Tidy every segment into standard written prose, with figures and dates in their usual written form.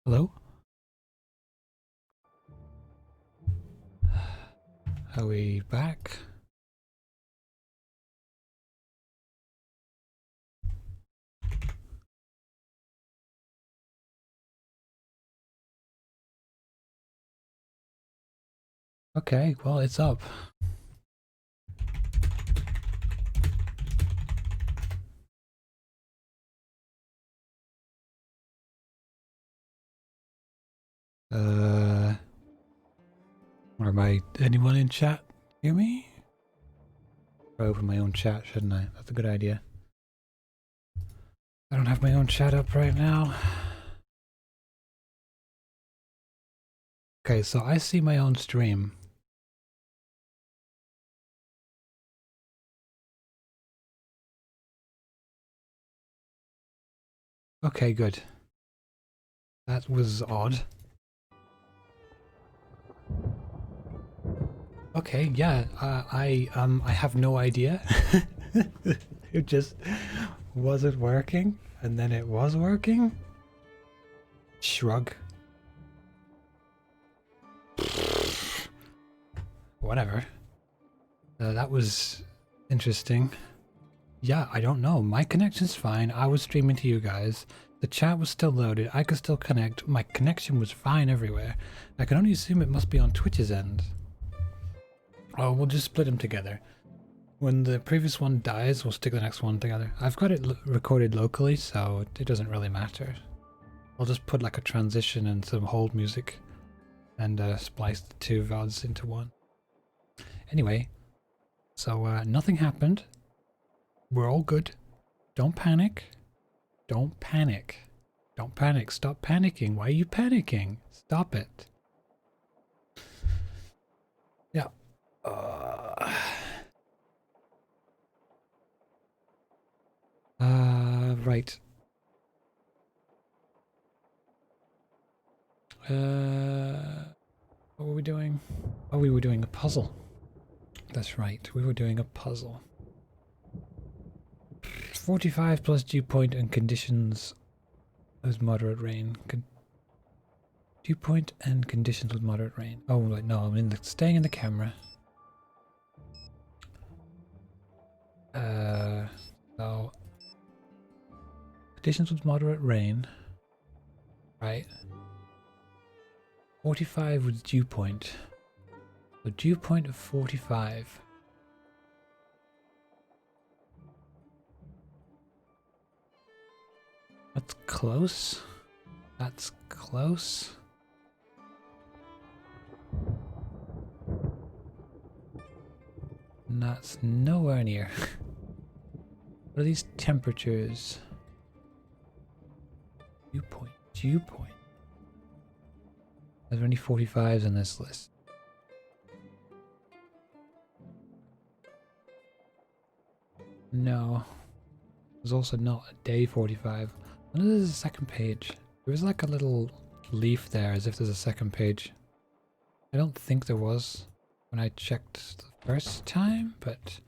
Hello? Are we back? Okay, well, it's up. Or am I anyone in chat? Hear me? I'll open my own chat, shouldn't I? That's a good idea. I don't have my own chat up right now. Okay, so I see my own stream. Okay, good. That was odd. Okay, yeah, I have no idea. It just wasn't working, and then it was working. Shrug. Whatever. That was interesting. Yeah, I don't know. My connection's fine. I was streaming to you guys. The chat was still loaded. I could still connect. My connection was fine everywhere. I can only assume it must be on Twitch's end. Oh, we'll just split them together. When the previous one dies, we'll stick the next one together. I've got it recorded locally, so it doesn't really matter. I'll just put like a transition and some hold music and splice the two VODs into one. Anyway, so nothing happened. We're all good. Don't panic. Don't panic. Don't panic. Stop panicking. Why are you panicking? Stop it. Yeah. Right. What were we doing? Oh, we were doing a puzzle. That's right. We were doing a puzzle. 45 plus dew point and conditions with moderate rain. Dew point and conditions with moderate rain. Oh, wait, no, I'm staying in the camera. So conditions with moderate rain. Right. 45 with dew point. So dew point of 45. That's close. That's close. And that's nowhere near. What are these temperatures? Dew point. Dew point. Are there any 45s in this list? No. There's also not a day 45. I know there's a second page. There was like a little leaf there as if there's a second page. I don't think there was when I checked the first time, but...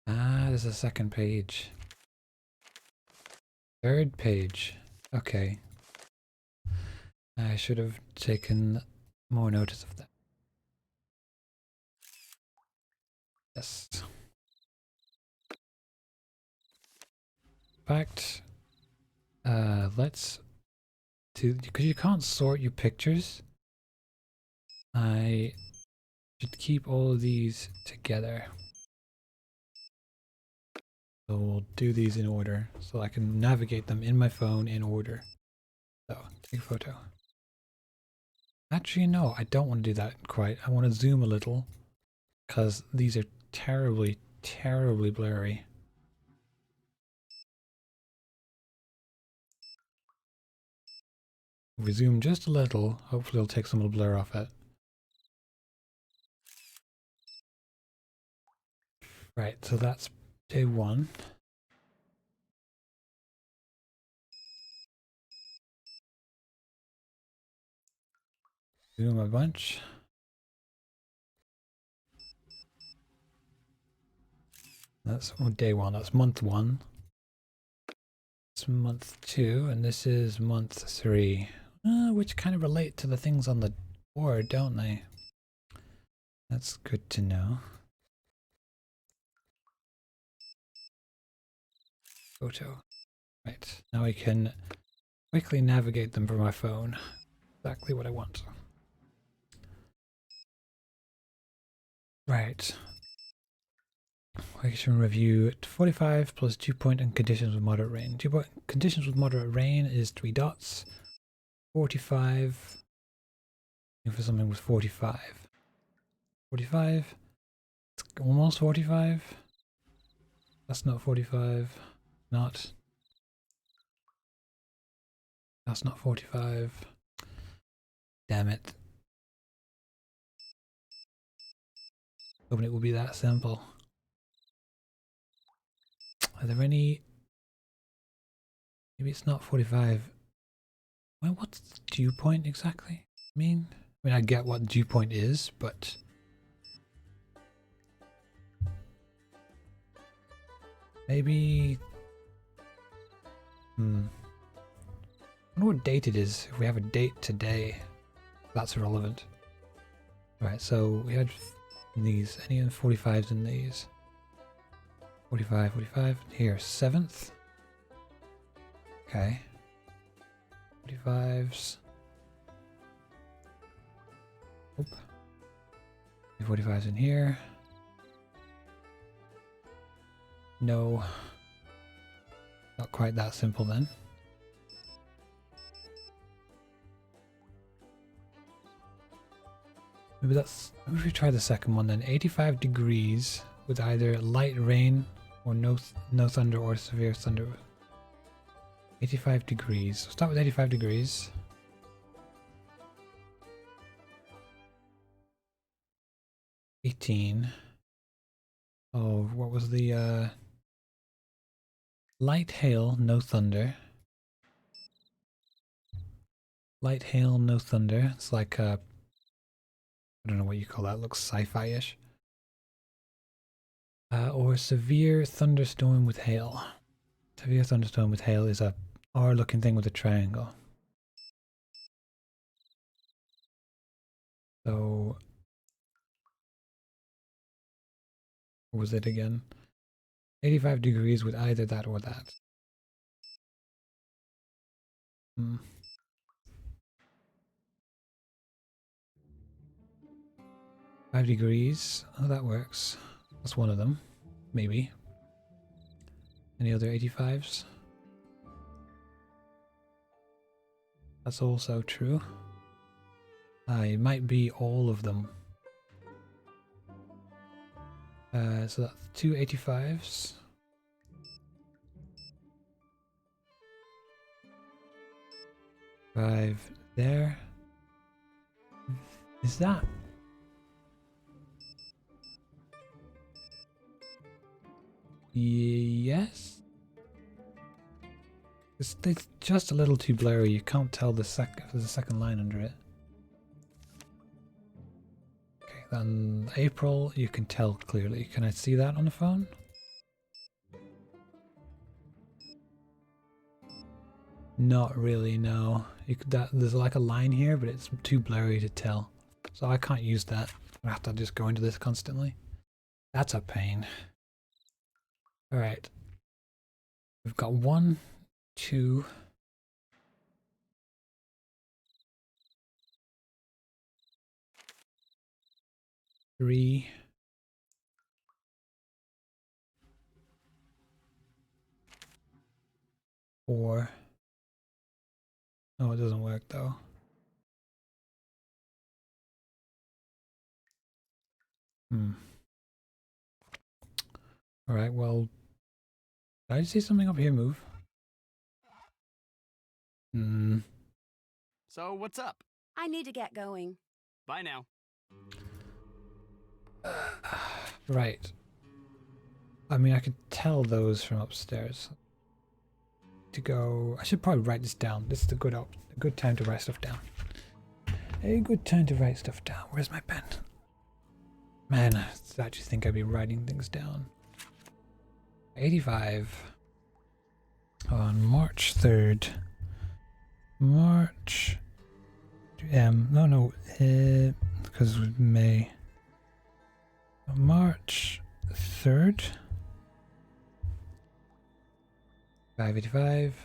Ah, there's a second page. Third page. Okay. I should have taken more notice of that. Yes. In fact, let's do, because you can't sort your pictures, I should keep all of these together. So we'll do these in order so I can navigate them in my phone in order. So, take a photo. Actually, no, I don't want to do that quite. I want to zoom a little because these are terribly, terribly blurry. If we zoom just a little, hopefully it'll take some of the blur off it. Right, so that's day one. Zoom a bunch. That's day one, that's month one. It's month 2, and this is month 3, which kind of relate to the things on the board, don't they? That's good to know. Photo. Right, now I can quickly navigate them from my phone. Exactly what I want. Right. Location review 45 plus dew point and conditions with moderate rain. Dew point conditions with moderate rain is 3 dots. 45. For something with 45. 45. It's almost 45. That's not 45. Not. That's not 45. Damn it. Hoping it will be that simple. Are there any... Maybe it's not 45. Well, what's the dew point exactly? I mean, I get what dew point is, but... Maybe... I wonder what date it is. If we have a date today, that's irrelevant. Right, so we had these. Any 45s in these? 45, 45. Here, 7th. Okay. 45s. Oop. 45s in here. No. Not quite that simple then. Maybe that's... Maybe we try the second one then. 85 degrees with either light rain or no thunder or severe thunder. 85 degrees. We'll start with 85 degrees. Oh, what was the light hail, no thunder. Light hail, no thunder. It's like I don't know what you call that. It looks sci-fi-ish. Or severe thunderstorm with hail. Severe thunderstorm with hail is a R-looking thing with a triangle. So, what was it again? 85 degrees with either that or that. 5 degrees. Oh, that works. That's one of them. Maybe. Any other 85s? That's also true. It might be all of them. So that's 2 85s. Five there. Is that? Yes. It's just a little too blurry. You can't tell the there's a second line under it. Okay, then April you can tell clearly. Can I see that on the phone? Not really, no. There's like a line here, but it's too blurry to tell. So I can't use that. I have to just go into this constantly. That's a pain. Alright. We've got 1, 2... 3... 4... Oh, it doesn't work though. Alright, well... Did I see something up here move? So, what's up? I need to get going. Bye now. Right. I mean, I could tell those from upstairs. To go... I should probably write this down. This is a good time to write stuff down. A good time to write stuff down. Where's my pen? Man, I actually think I'd be writing things down. 85. On March 3rd. March. No, because it was May. March 3rd. 585.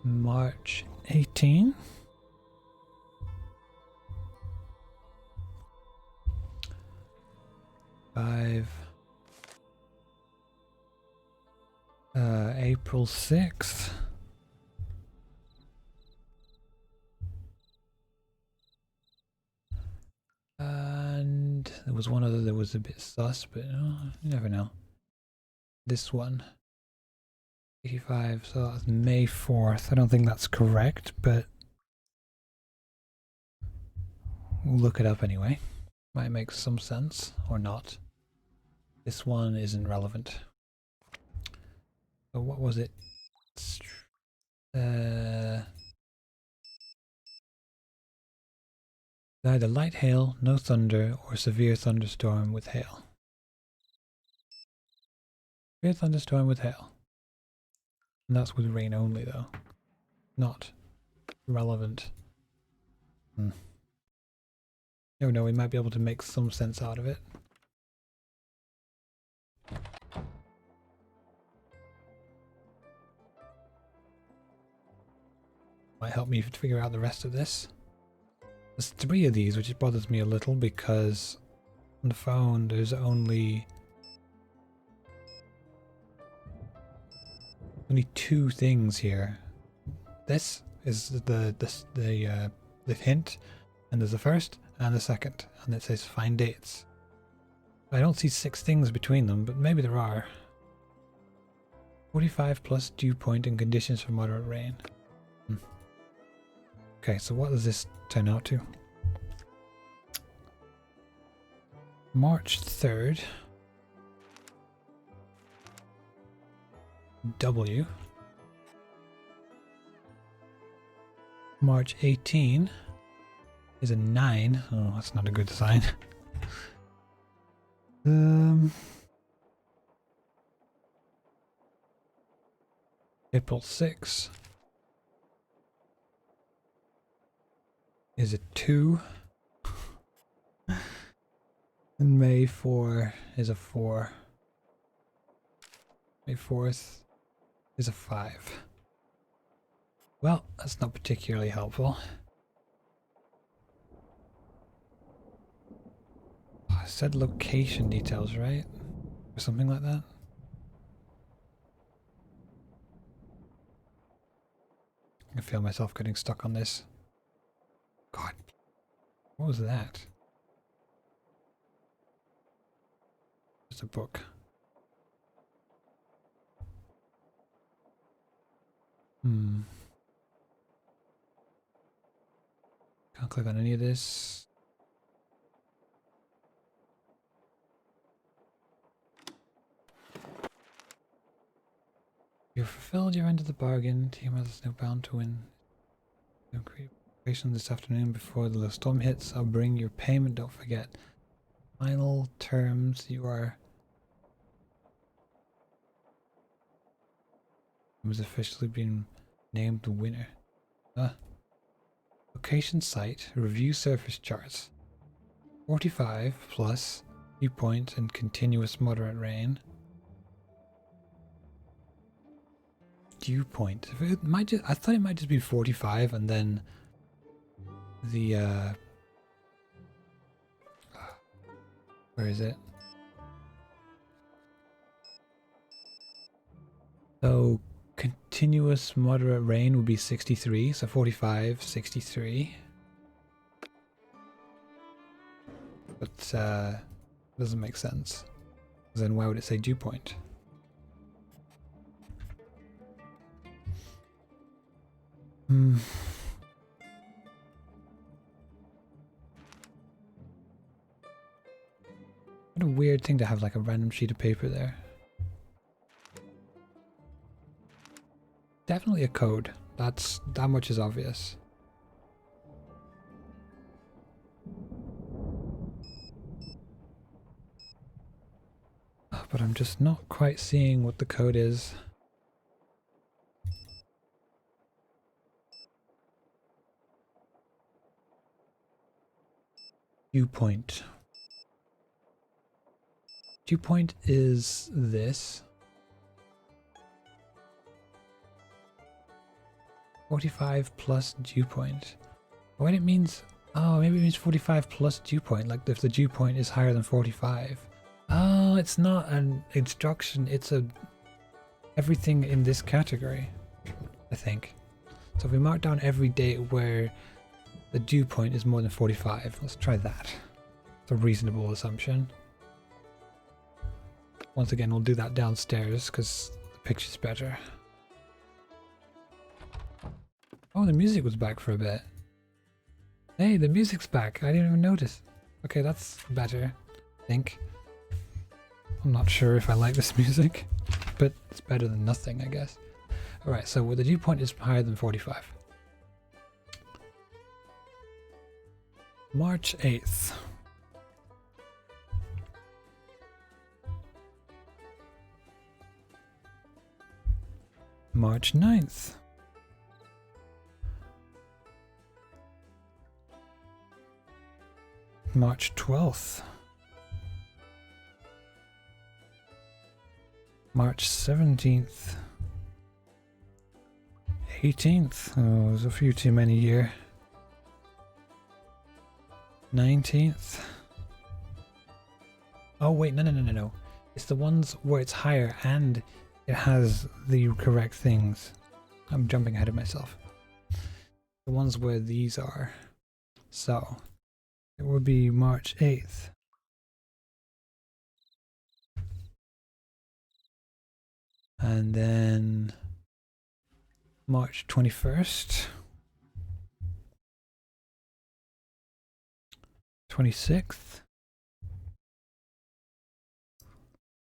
March 18. April 6th. And there was one other that was a bit sus, but you never know. This one. 85, so that's May 4th. I don't think that's correct, but we'll look it up anyway. Might make some sense, or not. This one isn't relevant. So what was it? Either light hail, no thunder, or severe thunderstorm with hail. Severe thunderstorm with hail. And that's with rain only, though. Not relevant. No, we might be able to make some sense out of it. Might help me figure out the rest of this. There's 3 of these, which bothers me a little because on the phone there's only 2 things here. This is the hint, and there's the first and the second, and it says find dates. I don't see 6 things between them, but maybe there are. 45 plus dew point and conditions for moderate rain. Okay, so what does this turn out to? March 3rd. W. March 18 is a 9. Oh, that's not a good sign. April 6 is a 2. And May 4 is a 4. May 4th is a 5. Well, that's not particularly helpful. I said location details, right? Or something like that. I feel myself getting stuck on this. God, what was that? Just a book. Can't click on any of this. You've fulfilled your end of the bargain. Team has no bound to win. No creation this afternoon before the storm hits. I'll bring your payment. Don't forget. Final terms. You are. Was officially been named the winner. Location site. Review surface charts. 45 plus viewpoint and continuous moderate rain. Dew point. It might just, I thought it might just be 45 and then the where is it? So continuous moderate rain would be 63, so 45, 63. But doesn't make sense. Then why would it say dew point? What a weird thing to have, like a random sheet of paper there. Definitely a code. That much is obvious. but I'm just not quite seeing what the code is. Dew point. Dew point is this. 45 plus dew point. Oh, it means... Oh, maybe it means 45 plus dew point, like if the dew point is higher than 45. Oh, it's not an instruction, it's a everything in this category, I think. So if we mark down every date where the dew point is more than 45, let's try that. It's a reasonable assumption. Once again, we'll do that downstairs because the picture's better. Oh, the music was back for a bit. Hey, the music's back. I didn't even notice. Okay, that's better, I think. I'm not sure if I like this music, but it's better than nothing, I guess. Alright, so where the dew point is higher than 45. March 8th. March 9th. March 12th. March 17th. 18th. Oh, there's a few too many here. 19th. Oh wait, no. It's the ones where it's higher and it has the correct things. I'm jumping ahead of myself. The ones where these are. So, it would be March 8th. And then March 21st. 26th.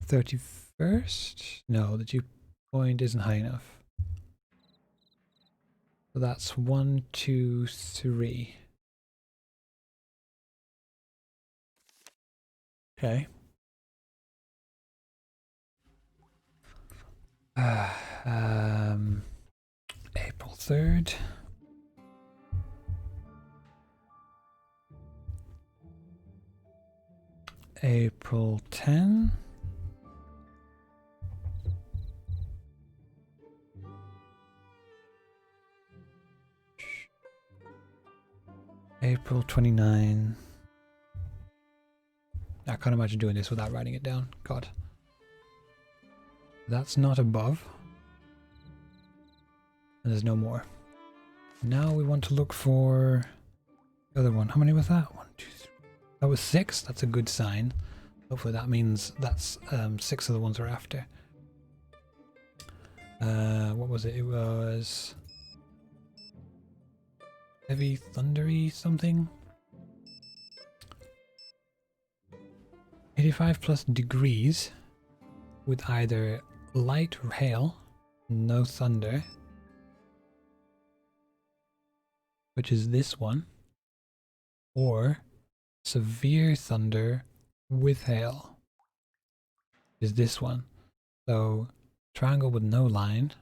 31st? No, the dew point isn't high enough. So that's 1, 2, 3. Okay. April 3rd. April 10. April 29. I can't imagine doing this without writing it down. God. That's not above. And there's no more. Now we want to look for the other one. How many was that? 1, 2, 3. That was 6. That's a good sign. Hopefully that means that's 6 of the ones we're after. What was it? It was heavy, thundery something. 85 plus degrees with either light hail, no thunder, which is this one, or severe thunder with hail is this one. So triangle with no line,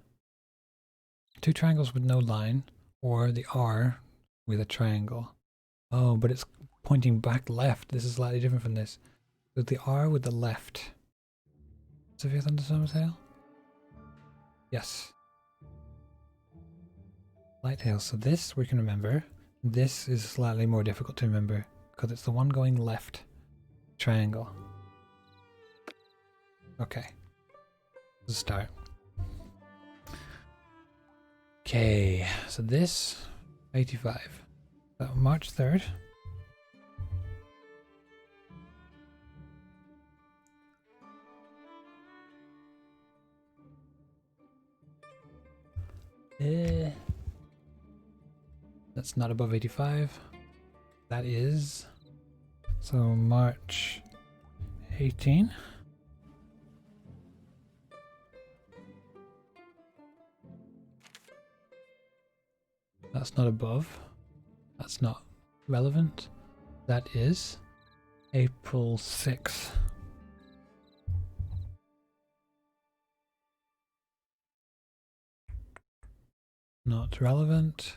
2 triangles with no line, or the R with a triangle. Oh, but it's pointing back left. This is slightly different from this. So the R with the left. Severe thunderstorm with hail? Yes. Light hail. So this we can remember. This is slightly more difficult to remember because it's the one going left. Triangle. Okay. Let's start. Okay, so this 85. So March 3rd. That's not above 85. That is. So March 18. That's not above. That's not relevant. That is April 6th. Not relevant.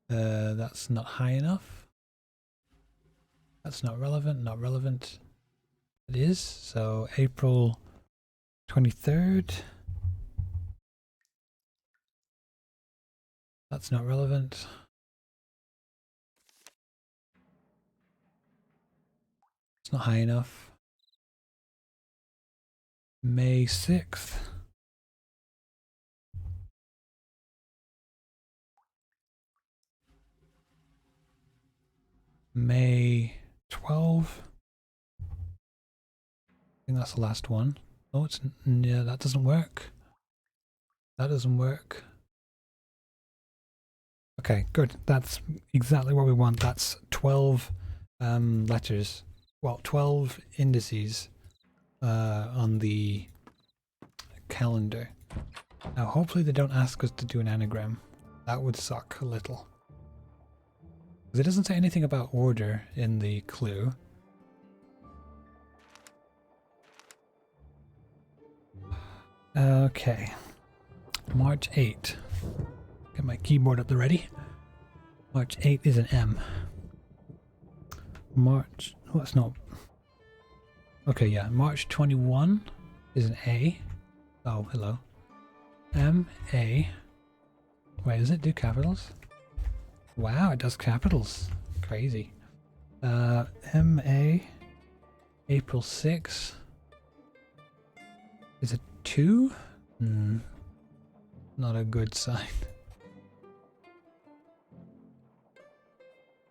That's not high enough. That's not relevant, not relevant. It is, so April 23rd. That's not relevant. It's not high enough. May 6th. May 12th. I think that's the last one. Oh, it's, yeah, that doesn't work. That doesn't work. Okay, good. That's exactly what we want. That's 12 letters. Well, 12 indices on the calendar. Now, hopefully they don't ask us to do an anagram. That would suck a little. Because it doesn't say anything about order in the clue. Okay. March 8. Get my keyboard up the ready. March 8 is an M. March... Oh, that's not... Okay, yeah. March 21 is an A. Oh, hello. M-A... Wait, does it do capitals? Wow, it does capitals. Crazy. M-A... April 6 is a 2? Not a good sign.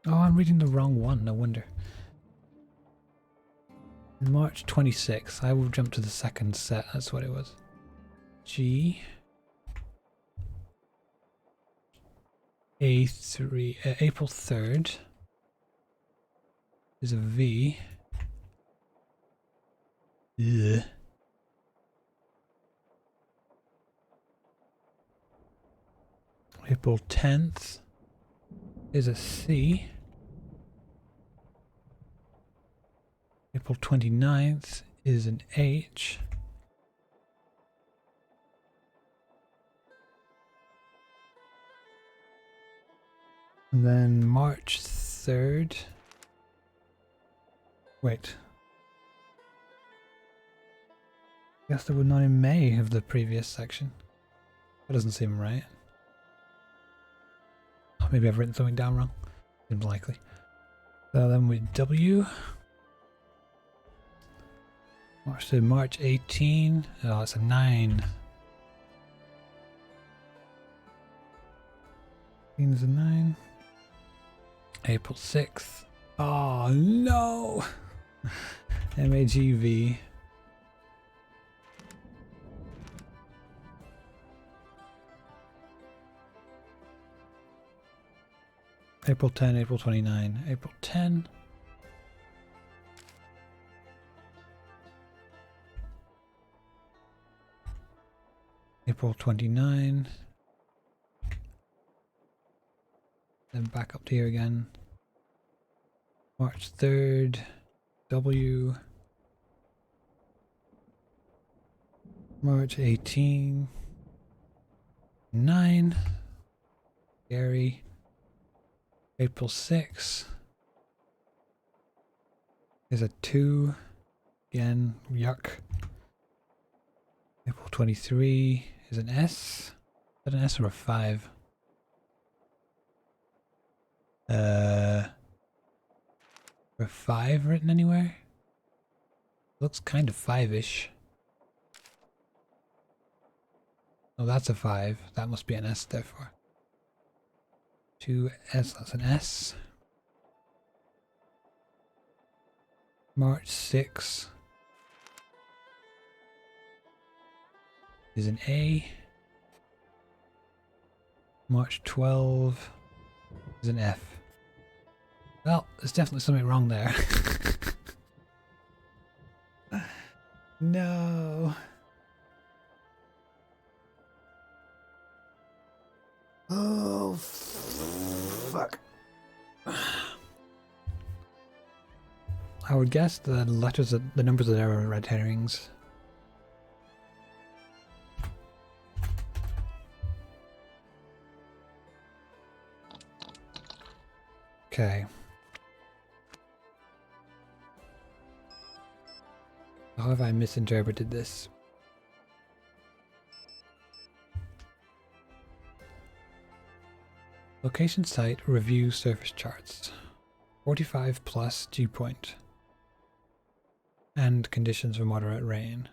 Oh, I'm reading the wrong one, no wonder. March 26th. I will jump to the second set, that's what it was. G A3 April 3rd is a V. Ugh. April 10th is a C. April 29th is an H. And then March 3rd. Wait. I guess they were not in May of the previous section. That doesn't seem right. Oh, maybe I've written something down wrong. Seems likely. So then with W. March 18. Oh, it's a 9. 18 is a 9. April 6th. Oh no! MAGV. April 10, April 29, April 10. April 29. Then back up to here again. March 3rd. W. March 18. 9. Gary. April 6 is a 2. Again, yuck. April 23 is an S. Is that an S or a 5? A 5 written anywhere? Looks kind of 5-ish. Oh, that's a 5. That must be an S, therefore. 2S, that's an S. March 6 is an A. March 12 is an F. Well, there's definitely something wrong there. No. Oh, fuck. I would guess the letters, the numbers that are red herrings. Okay. How have I misinterpreted this? Location site, review surface charts. 45 plus dew point. And conditions for moderate rain.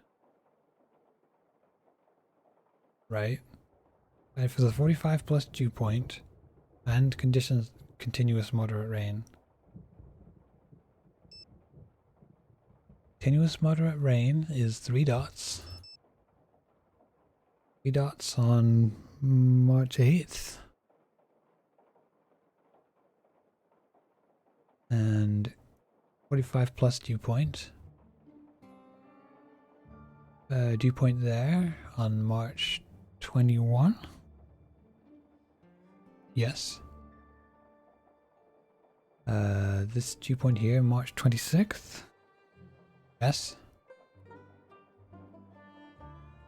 Right? And for the 45 plus dew point and conditions continuous moderate rain. Continuous moderate rain is 3 dots. 3 dots on March 8th. And 45 plus dew point. Dew point there on March 21. Yes. This dew point here, March 26th. Yes.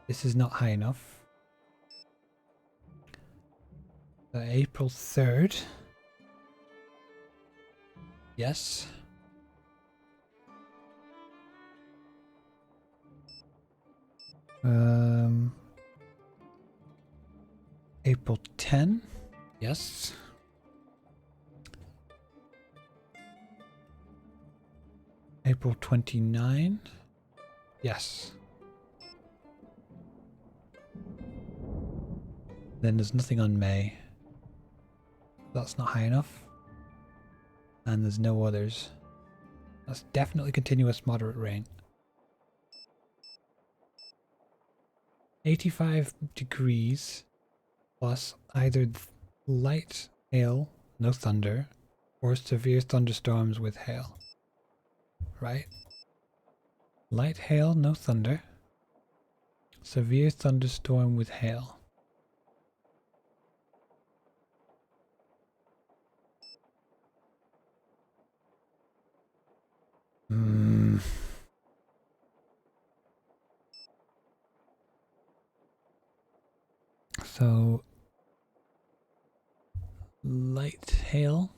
This is not high enough. April 3rd. Yes. April 10. Yes. April 29. Yes. Then there's nothing on May. That's not high enough. And there's no others. That's definitely continuous moderate rain. 85 degrees plus either light hail, no thunder, or severe thunderstorms with hail. Right? Light hail, no thunder. Severe thunderstorm with hail. So light hail,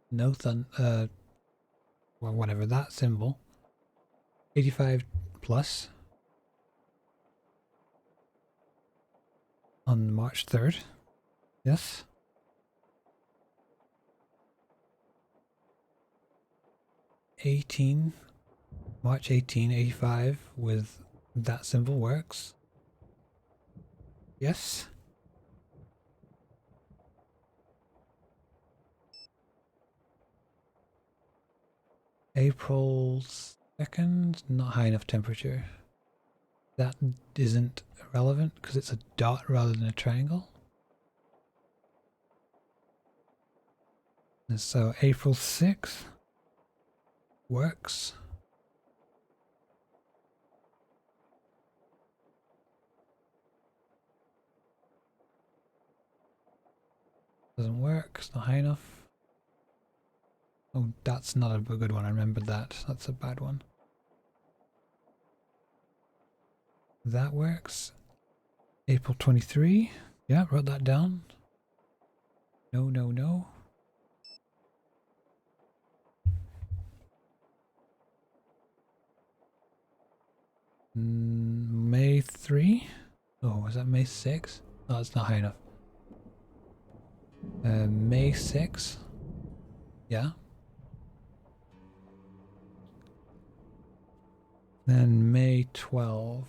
no thunder, well, whatever that symbol. 85 plus on March 3rd. Yes. March 18, 85 with that symbol works. Yes. April 2nd, not high enough temperature. That isn't relevant because it's a dot rather than a triangle. And so April 6th works. Doesn't work, it's not high enough. Oh, that's not a good one, I remembered that. That's a bad one. That works. April 23. Yeah, wrote that down. No, no, no. May 3. Oh, is that May 6? Oh, it's not high enough. May 6. Yeah. Then May 12.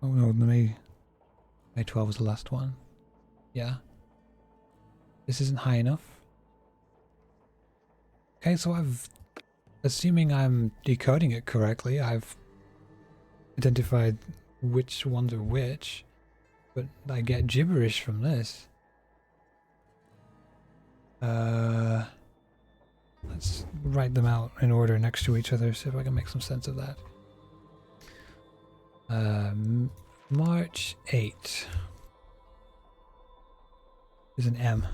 Oh no, May 12 was the last one. Yeah. This isn't high enough. Okay, so assuming I'm decoding it correctly, I've identified which ones are which, but I get gibberish from this. Let's write them out in order next to each other, see if I can make some sense of that. March 8 is an M.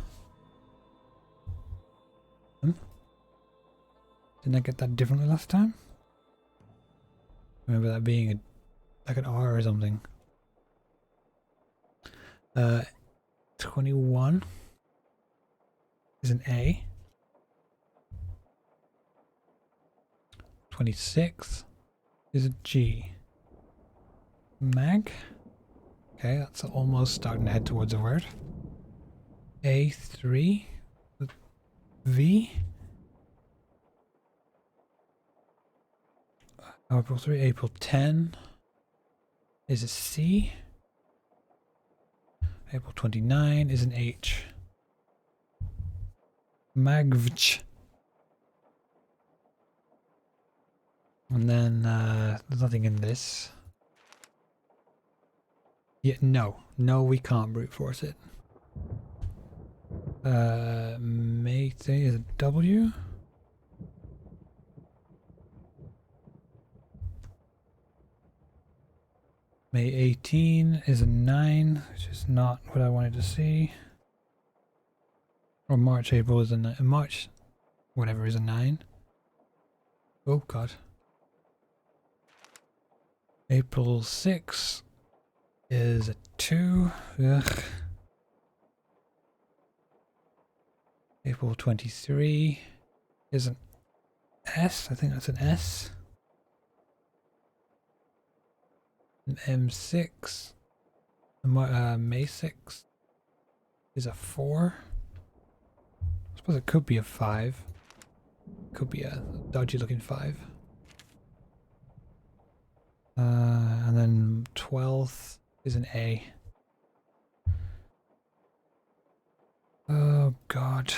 Didn't I get that differently last time? I remember that being like an R or something. 21 is an A. 26 is a G. Mag. Okay, that's almost starting to head towards a word. A3. V. April 3, April 10 is a C. April 29 is an H. Magvch. And then there's nothing in this. Yeah, no, we can't brute force it. May say is a W. May 18 is a 9, which is not what I wanted to see. Or March, April is a 9. March, whatever, is a 9. Oh god. April 6 is a 2. Ugh. April 23 is an S. I think that's an S. An M6. May 6 is a 4. I suppose it could be a 5. Could be a dodgy looking 5. And then 12th is an A. Oh god.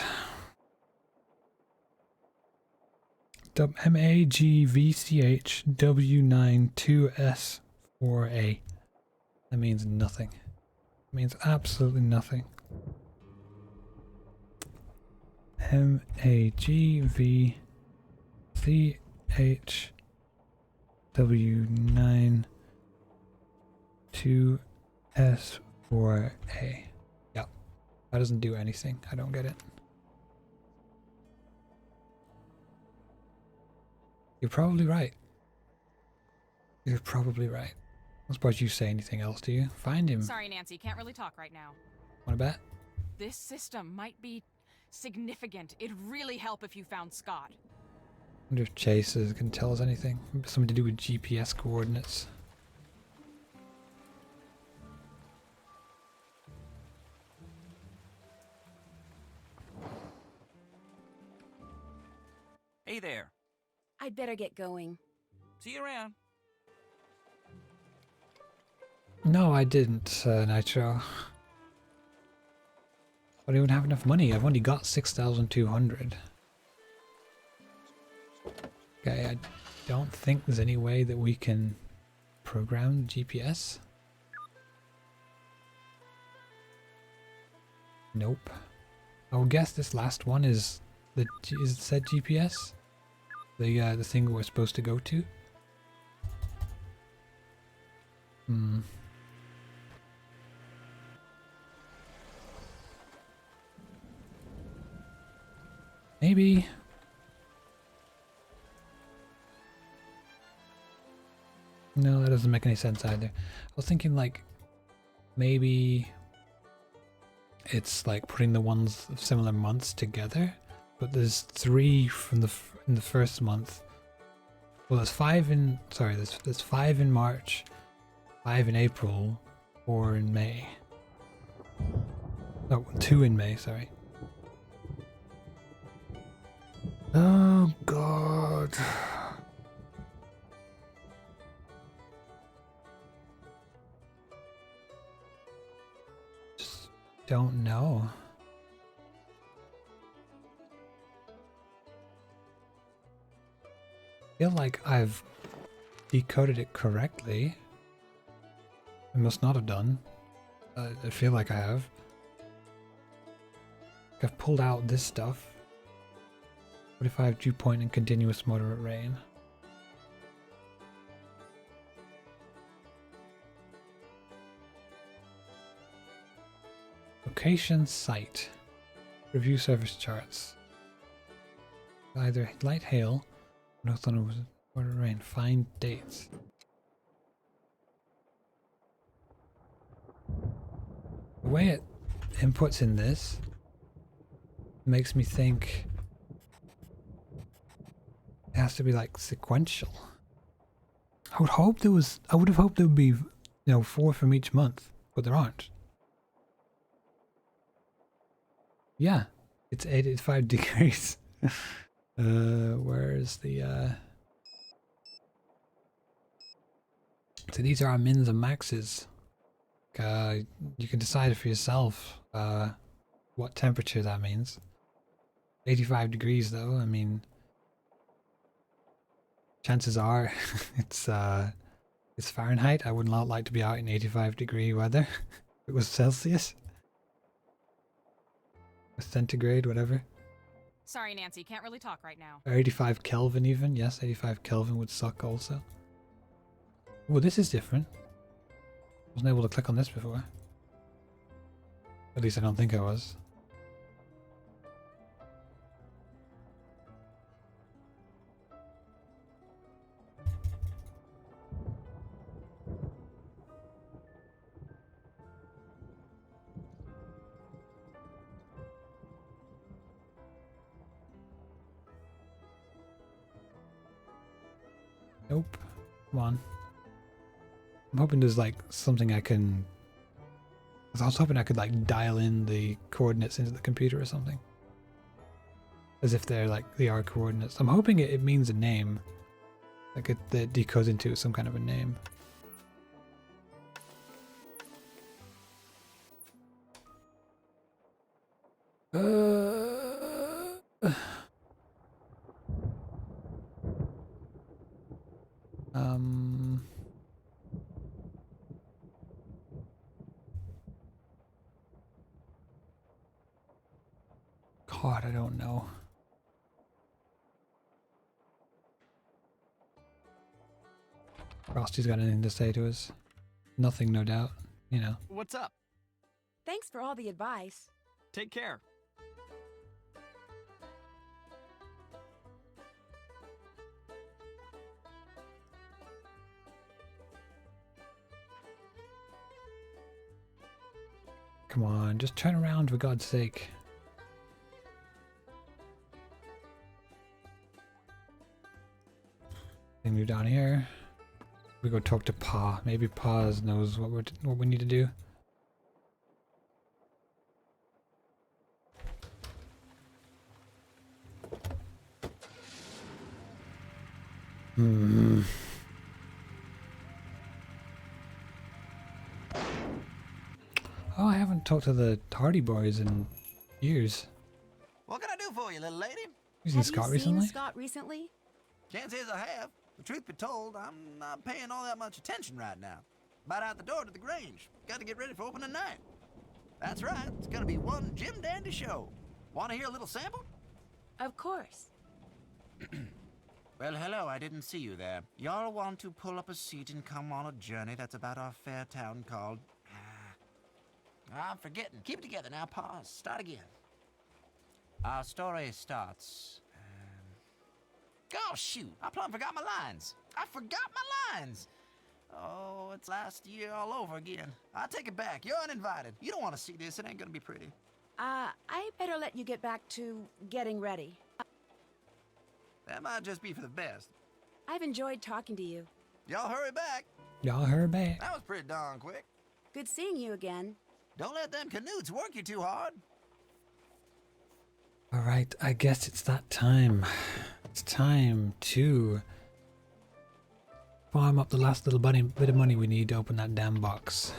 MAGVCHW92S4A. That means nothing. It means absolutely nothing. MAGVCHW92S4A. Yep. That doesn't do anything. I don't get it. You're probably right. You're probably right. I don't suppose you say anything else, do you? Find him. Sorry, Nancy, can't really talk right now. Want to bet? This system might be significant. It'd really help if you found Scott. I wonder if Chase can tell us anything. Something to do with GPS coordinates. Hey there. I'd better get going. See you around. No, I didn't, Nitro. I don't even have enough money. I've only got 6,200. Okay, I don't think there's any way that we can program GPS. Nope. I would guess this last one is said GPS. The thing we're supposed to go to. Hmm. Maybe. No, that doesn't make any sense either. I was thinking like maybe it's like putting the ones of similar months together, but there's 3 from in the first month. Well, there's 5 in there's 5 in March, 5 in April, 4 in May. No, 2 in May, sorry. Oh god. Just don't know. I feel like I've decoded it correctly. I must not have done. I feel like I have. I've pulled out this stuff. 45 dew point and continuous moderate rain. Location site. Review service charts. Either light hail, no thunder, moderate rain. Find dates. The way it inputs in this makes me think it has to be like sequential. I would hope there was, I would have hoped there would be, 4 from each month, but there aren't. Yeah, it's 85 degrees. Where's the, so these are our mins and maxes. You can decide for yourself, what temperature that means. 85 degrees though, I mean, chances are it's Fahrenheit. I would not like to be out in 85 degree weather. It was Celsius. Centigrade, whatever. Sorry, Nancy, can't really talk right now. Or 85 Kelvin even. Yes, 85 Kelvin would suck also. Well, this is different. Wasn't able to click on this before. At least I don't think I was. Nope. Come on. I'm hoping there's like something I can... I was hoping I could like dial in the coordinates into the computer or something. As if they're like the R coordinates. I'm hoping it means a name. Like it decodes into some kind of a name. God, I don't know. Frosty's got anything to say to us? Nothing, no doubt. You know. What's up? Thanks for all the advice. Take care. Come on, just turn around for God's sake. We move down here. We go talk to Pa. Maybe Pa knows what we need to do. Hmm. Oh, I haven't talked to the Hardy Boys in years. What can I do for you, little lady? You seen Scott recently? Seen Scott recently? Can't say as I have. The truth be told, I'm not paying all that much attention right now. About out the door to the Grange. Got to get ready for opening night. That's right. It's gonna be one Jim Dandy show. Want to hear a little sample? Of course. Well, hello, I didn't see you there. Y'all want to pull up a seat and come on a journey that's about our fair town called... I'm forgetting. Keep it together now. Pause. Start again. Our story starts... Oh, shoot. I plumb forgot my lines. I forgot my lines. Oh, it's last year all over again. I take it back. You're uninvited. You don't want to see this. It ain't gonna be pretty. I better let you get back to getting ready. That might just be for the best. I've enjoyed talking to you. Y'all hurry back. Y'all heard back. That was pretty darn quick. Good seeing you again. Don't let them canoots work you too hard. Alright, I guess it's that time. It's time to farm up the last little bit of money we need to open that damn box.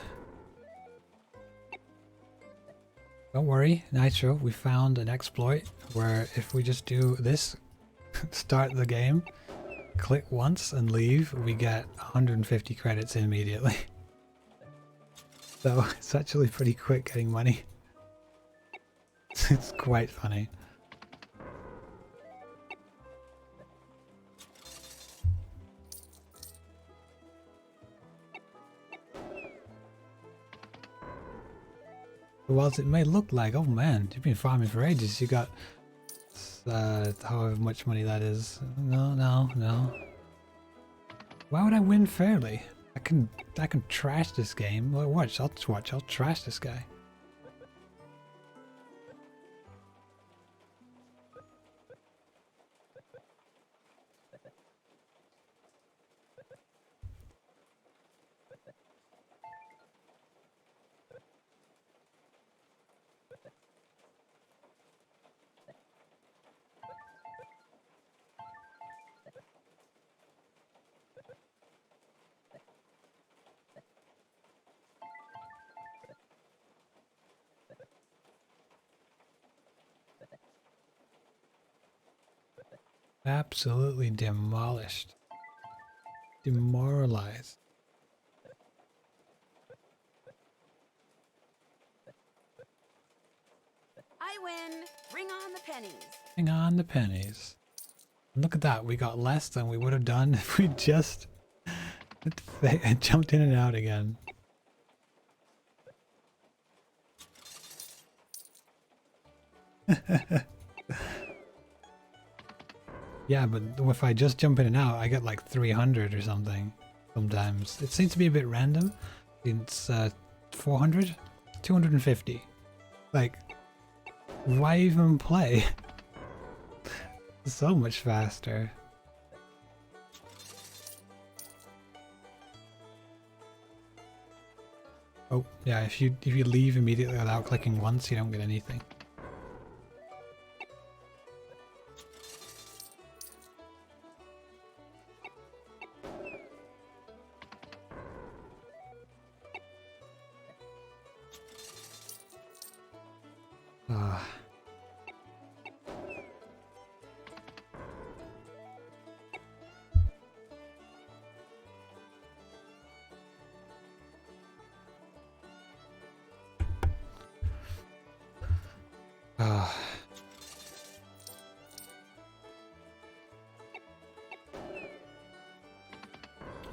Don't worry, Nitro, we found an exploit where if we just do this, start the game, click once and leave, we get 150 credits immediately. So it's actually pretty quick getting money. It's quite funny. Whilst it may look like, oh man, you've been farming for ages, you got however much money that is. No. Why would I win fairly? I can trash this game. Well, watch, I'll trash this guy. Absolutely demolished. Demoralized. I win. Bring on the pennies. Hang on the pennies. And look at that. We got less than we would have done if we just jumped in and out again. Yeah, but if I just jump in and out, I get like 300 or something sometimes. It seems to be a bit random. It's 400? 250. Like, why even play? So much faster. Oh, yeah, if you leave immediately without clicking once, you don't get anything. Ah. Ah.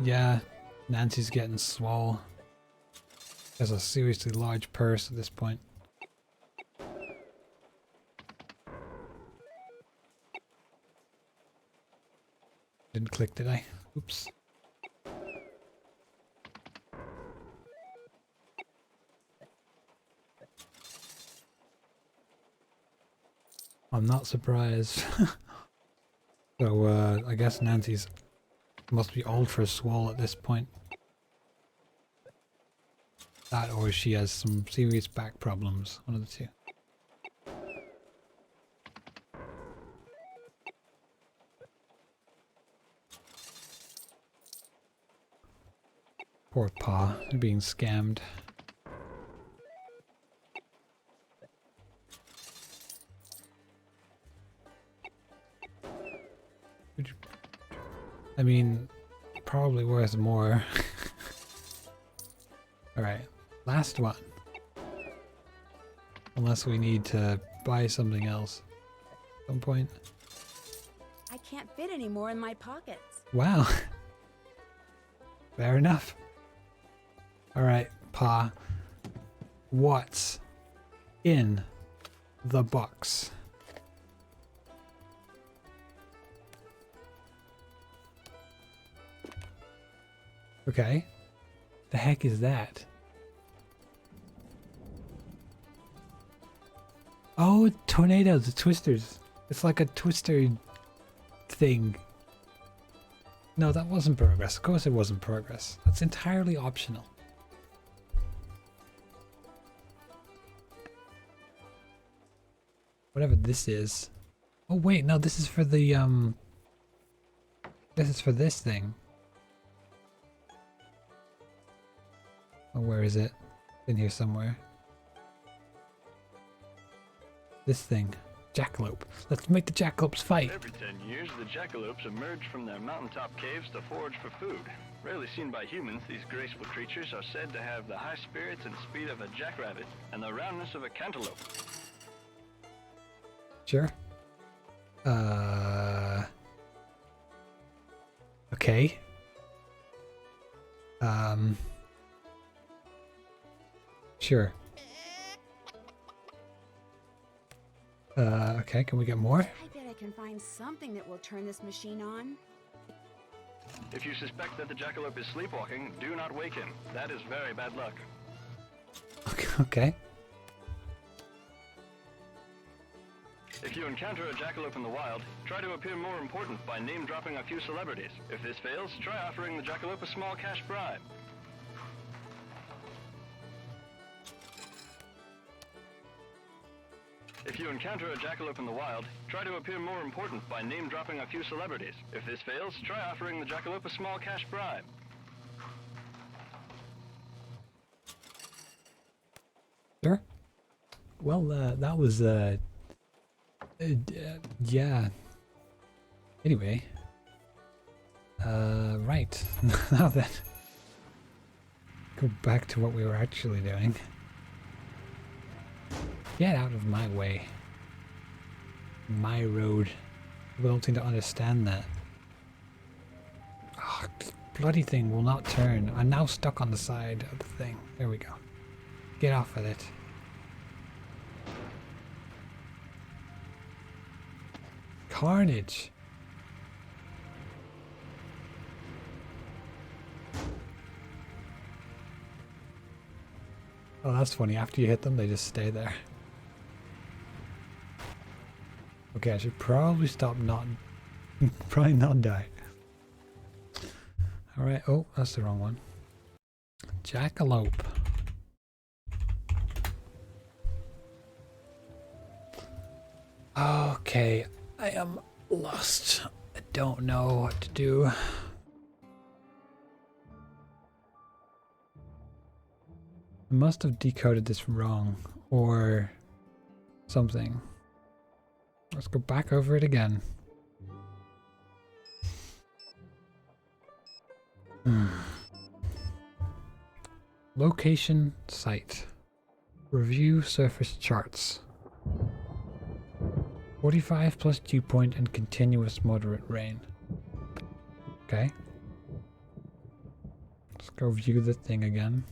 Yeah, Nancy's getting swole. Has a seriously large purse at this point. Didn't click, did I? Oops. I'm not surprised. So, I guess Nancy's must be old for a swole at this point. That or she has some serious back problems, one of the two. Poor Pa, they're being scammed. I mean, probably worth more. Alright, last one. Unless we need to buy something else at some point. I can't fit any more in my pockets. Wow. Fair enough. Alright, Pa. What's in the box? Okay. The heck is that? Oh, tornadoes, the twisters. It's like a twister thing. No, that wasn't progress. Of course it wasn't progress. That's entirely optional. Whatever this is. Oh wait, no, this is for the this is for this thing. Oh, where is it? In here somewhere. This thing. Jackalope. Let's make the jackalopes fight. Every 10 years, the jackalopes emerge from their mountaintop caves to forage for food. Rarely seen by humans, these graceful creatures are said to have the high spirits and speed of a jackrabbit and the roundness of a cantaloupe. Sure. Okay. Sure. Okay, can we get more? I bet I can find something that will turn this machine on. If you suspect that the jackalope is sleepwalking, do not wake him. That is very bad luck. Okay. If If you encounter a jackalope in the wild, try to appear more important by name-dropping a few celebrities. If this fails, try offering the jackalope a small cash bribe. If you encounter a jackalope in the wild, try to appear more important by name-dropping a few celebrities. If this fails, try offering the jackalope a small cash bribe. Sure. Well, that was, yeah. Anyway. Right. Now then. Go back to what we were actually doing. Get out of my way. My road. People don't seem to understand that. Oh, this bloody thing will not turn. I'm now stuck on the side of the thing. There we go. Get off of it. Carnage. Oh, that's funny. After you hit them, they just stay there. Okay, I should probably stop not... probably not die. Alright, oh, that's the wrong one. Jackalope. Okay, I am lost. I don't know what to do. I must have decoded this wrong, or something. Let's go back over it again. Location site. Review surface charts. 45 plus dew point and continuous moderate rain. Okay. Let's go view the thing again.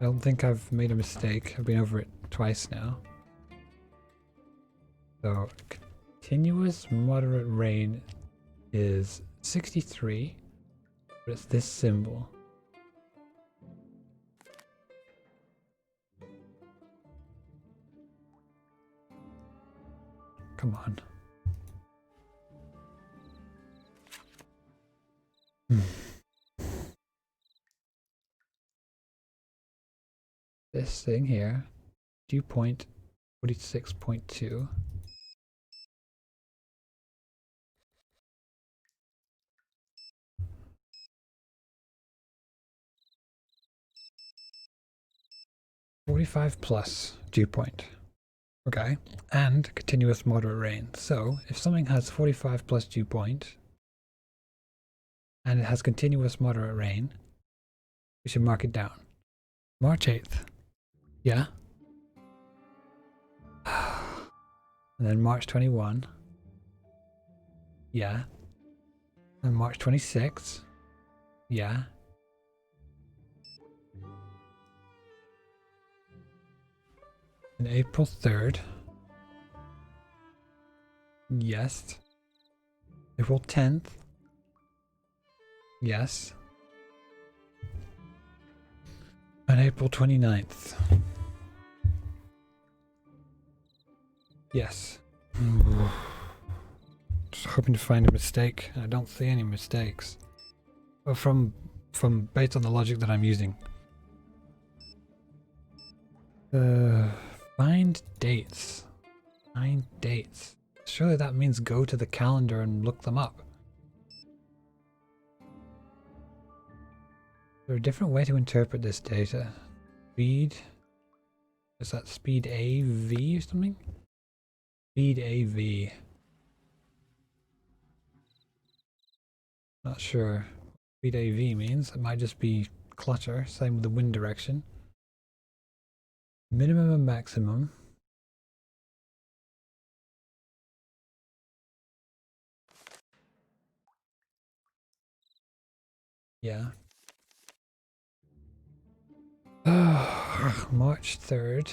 I don't think I've made a mistake. I've been over it twice now. So, continuous moderate rain is 63, but it's this symbol. Come on. This thing here, dew point 46.2. +45 dew point. Okay, and continuous moderate rain. So if something has 45 plus dew point and it has continuous moderate rain, we should mark it down. March 8th. Yeah. And then March 21. Yeah. And March 26. Yeah. And April 3rd. Yes. April 10th. Yes. And April 29th. Yes. Just hoping to find a mistake. I don't see any mistakes. Well, from based on the logic that I'm using. Find dates. Find dates. Surely that means go to the calendar and look them up. Is there a different way to interpret this data? Speed? Is that speed AV or something? Speed AV. Not sure what speed AV means. It might just be clutter. Same with the wind direction. Minimum and maximum. Yeah. March 3rd.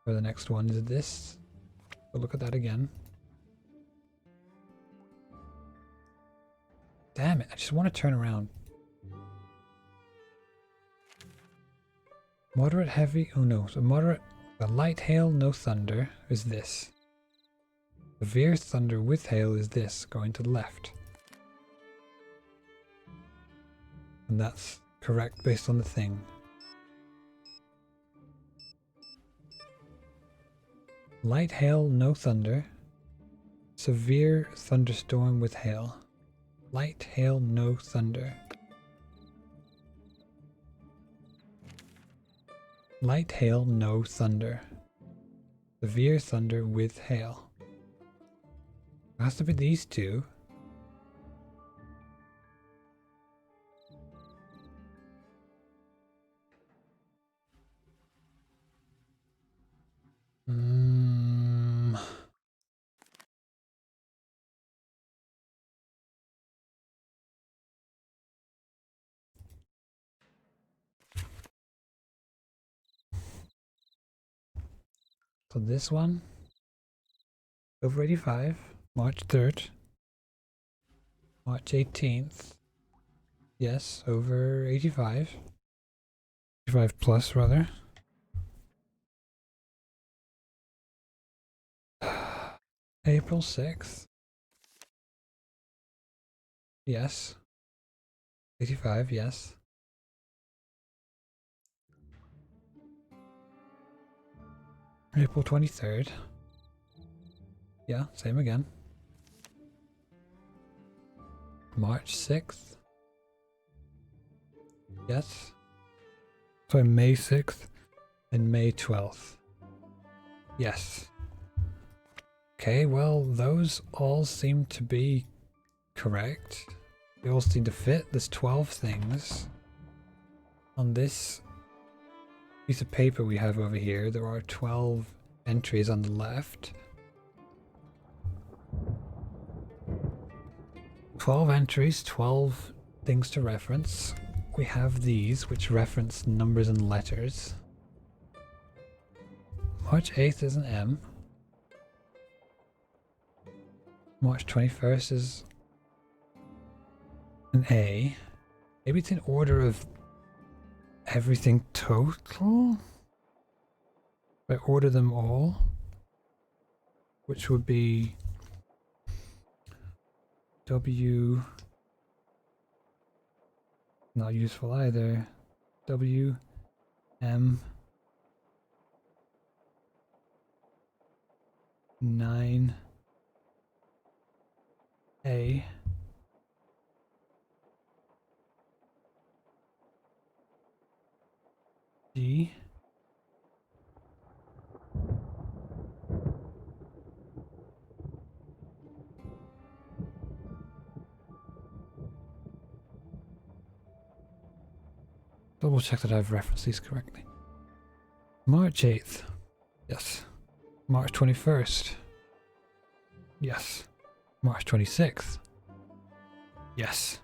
Or the next one is this. We'll look at that again. Damn it, I just want to turn around. Moderate heavy, oh no, so moderate, the light hail, no thunder is this. Severe thunder with hail is this, going to the left. And that's correct based on the thing. Light hail, no thunder. Severe thunderstorm with hail. Light hail, no thunder. Light hail, no thunder. Severe thunder with hail. It has to be these two. So this one, over 85, March 3rd, March 18th, yes, over 85, 85 plus rather. April 6th, yes, 85, yes. April 23rd. Yeah, same again. March 6th. Yes. Sorry, May 6th and May 12th. Yes. Okay, well, those all seem to be correct. They all seem to fit. There's 12 things. On this piece of paper we have over here, there are 12 entries on the left. 12 entries, 12 things to reference. We have these, which reference numbers and letters. March 8th is an M. March 21st is an A. Maybe it's in order of everything total? If I order them all, which would be W, not useful either, W, M, 9, A, G, double check that I've referenced these correctly. March 8th. Yes. March 21st. Yes. March 26th. Yes.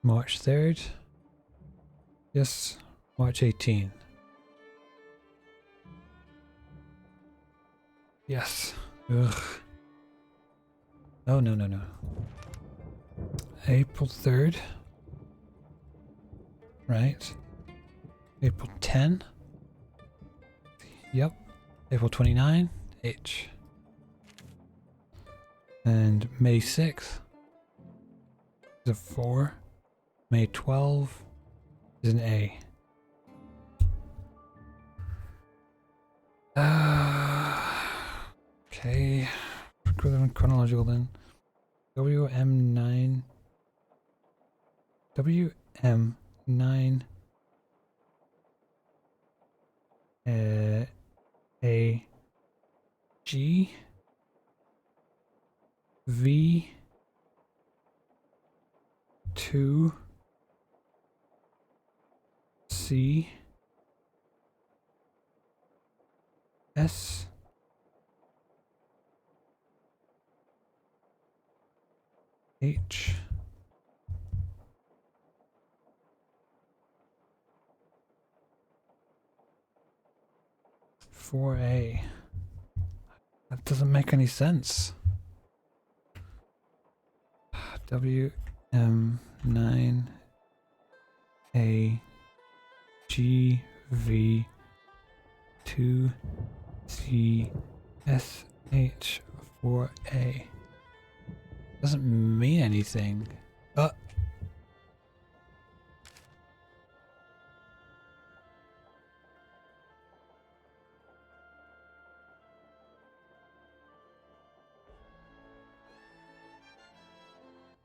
March 3rd. Yes. March 18th. Yes. Ugh. Oh, no, no, no. April 3rd. Right. April 10. Yep. April 29. H. And May 6th is a 4. May 12 is an A. Okay. Go in chronological then. WM9. WM9. A. G. V. 2. C. S. H. For A. That doesn't make any sense. WM9 A G V 2 C S H4A. Doesn't mean anything.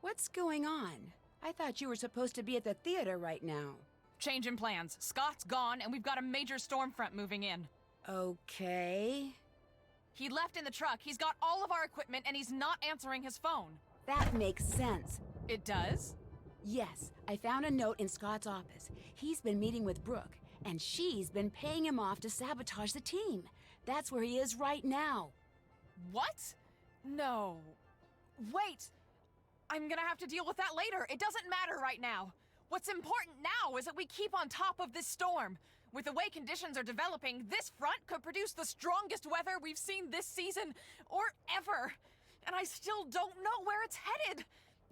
What's going on? I thought you were supposed to be at the theater right now. Change in plans. Scott's gone, and we've got a major storm front moving in. Okay. He left in the truck. He's got all of our equipment, and he's not answering his phone. That makes sense. It does? Yes, I found a note in Scott's office. He's been meeting with Brooke, and she's been paying him off to sabotage the team. That's where he is right now. What? No. Wait! I'm gonna have to deal with that later. It doesn't matter right now. What's important now is that we keep on top of this storm. With the way conditions are developing, this front could produce the strongest weather we've seen this season, or ever. And I still don't know where it's headed.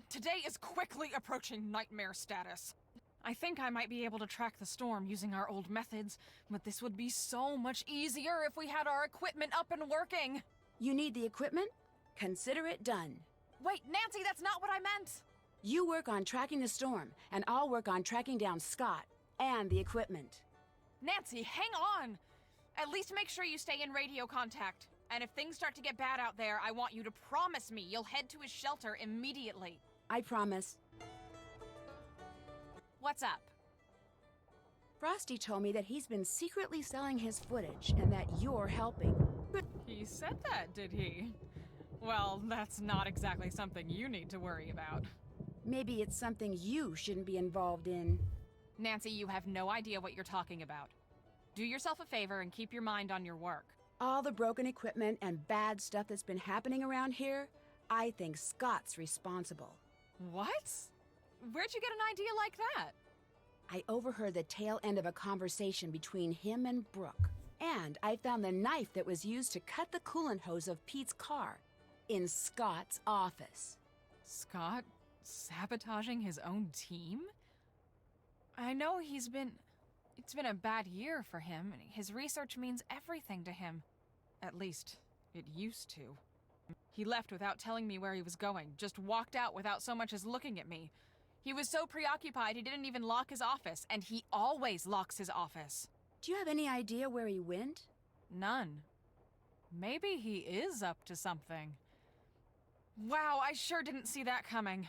Today is quickly approaching nightmare status. I think I might be able to track the storm using our old methods, but this would be so much easier if we had our equipment up and working. You need the equipment? Consider it done. Wait, Nancy, that's not what I meant! You work on tracking the storm, and I'll work on tracking down Scott and the equipment. Nancy, hang on! At least make sure you stay in radio contact. And if things start to get bad out there, I want you to promise me you'll head to his shelter immediately. I promise. What's up? Frosty told me that he's been secretly selling his footage and that you're helping. He said that, did he? Well, that's not exactly something you need to worry about. Maybe it's something you shouldn't be involved in. Nancy, you have no idea what you're talking about. Do yourself a favor and keep your mind on your work. All the broken equipment and bad stuff that's been happening around here, I think Scott's responsible. What? Where'd you get an idea like that? I overheard the tail end of a conversation between him and Brooke. And I found the knife that was used to cut the coolant hose of Pete's car in Scott's office. Scott sabotaging his own team? I know it's been a bad year for him, and his research means everything to him. At least, it used to. He left without telling me where he was going, just walked out without so much as looking at me. He was so preoccupied he didn't even lock his office, and he always locks his office. Do you have any idea where he went? None. Maybe he is up to something. Wow, I sure didn't see that coming.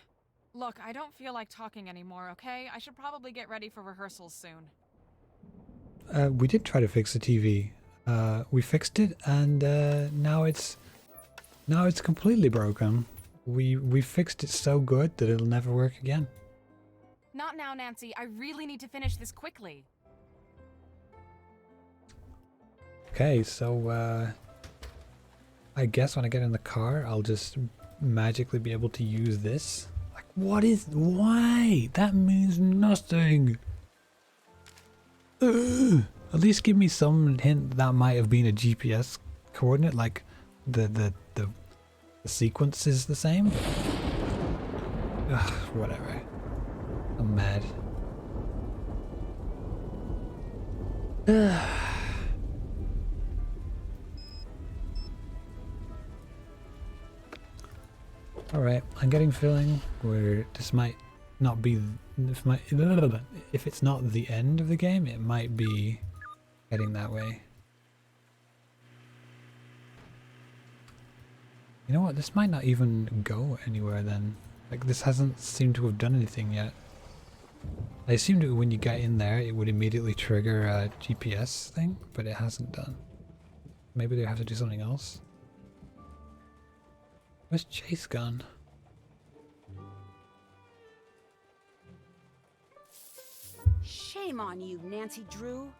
Look, I don't feel like talking anymore, okay? I should probably get ready for rehearsals soon. We did try to fix the TV. We fixed it, and now it's completely broken. We fixed it so good that it'll never work again. Not now, Nancy. I really need to finish this quickly. Okay, so I guess when I get in the car, I'll just magically be able to use this. Like, why? That means nothing. At least give me some hint that might have been a GPS coordinate, like the sequence is the same. Ugh, whatever. I'm mad. Alright, I'm getting feeling where this might not be, if it's not the end of the game, it might be heading that way. You know what, this might not even go anywhere then. Like, this hasn't seemed to have done anything yet. I assumed that when you get in there it would immediately trigger a GPS thing, but it hasn't done. Maybe they have to do something else. Where's Chase gone? Shame on you, Nancy Drew.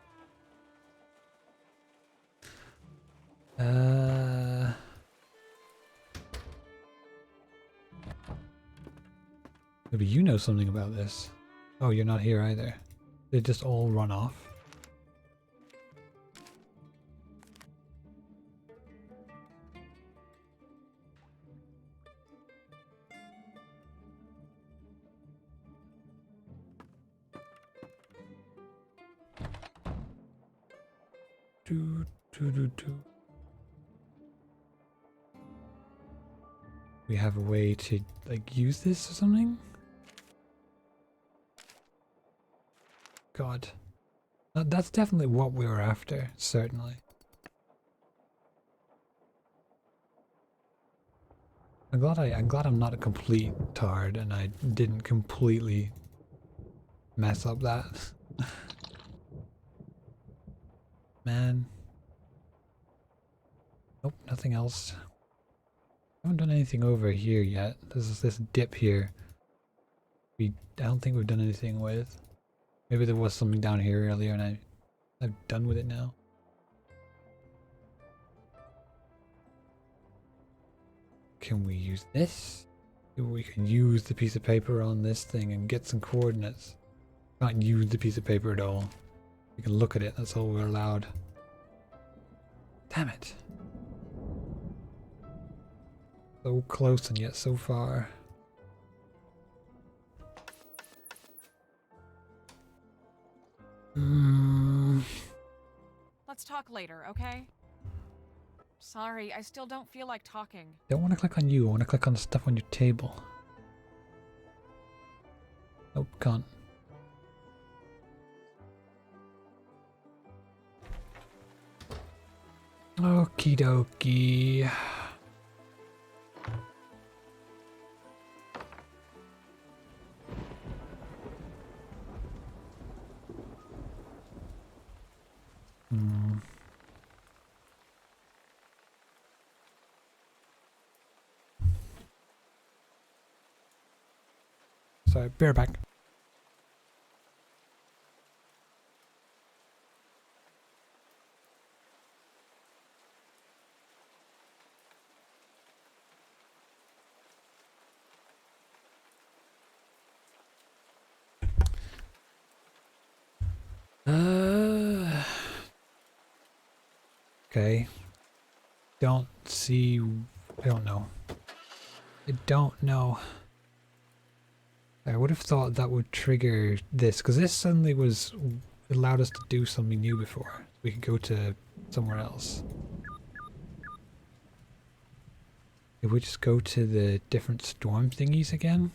Maybe you know something about this. Oh, you're not here either. They just all run off. Do. We have a way to like use this or something? God. That's definitely what we were after, certainly. I'm glad I'm not a complete tard and I didn't completely mess up that. Man. Nope, nothing else. I haven't done anything over here yet. There's this dip here. I don't think we've done anything with. Maybe there was something down here earlier and I'm done with it now. Can we use this? We can use the piece of paper on this thing and get some coordinates. Can't use the piece of paper at all. We can look at it, that's all we're allowed. Damn it. So close and yet so far. Let's talk later, okay? Sorry, I still don't feel like talking. Don't want to click on you, I want to click on the stuff on your table. Nope, can't. Okie dokie. So, bareback. Okay. Don't see. I don't know. I don't know. I would have thought that would trigger this, because this suddenly allowed us to do something new before. We could go to somewhere else. If we just go to the different storm thingies again?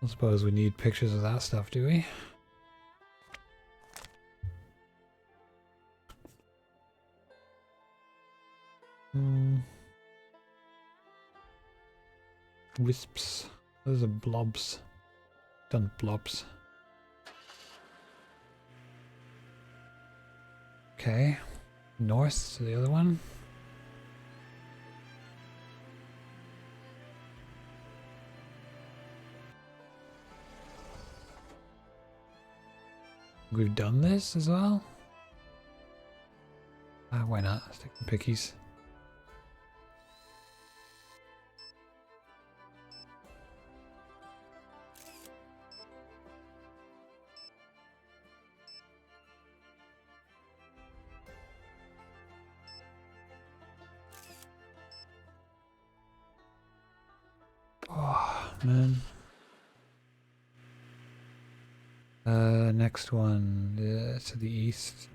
I suppose we need pictures of that stuff, do we? Wisps. Those are blobs. Done blobs. Okay. North to the other one. We've done this as well? Why not? Let's take some pickies. Oh, man. Next one, to the east.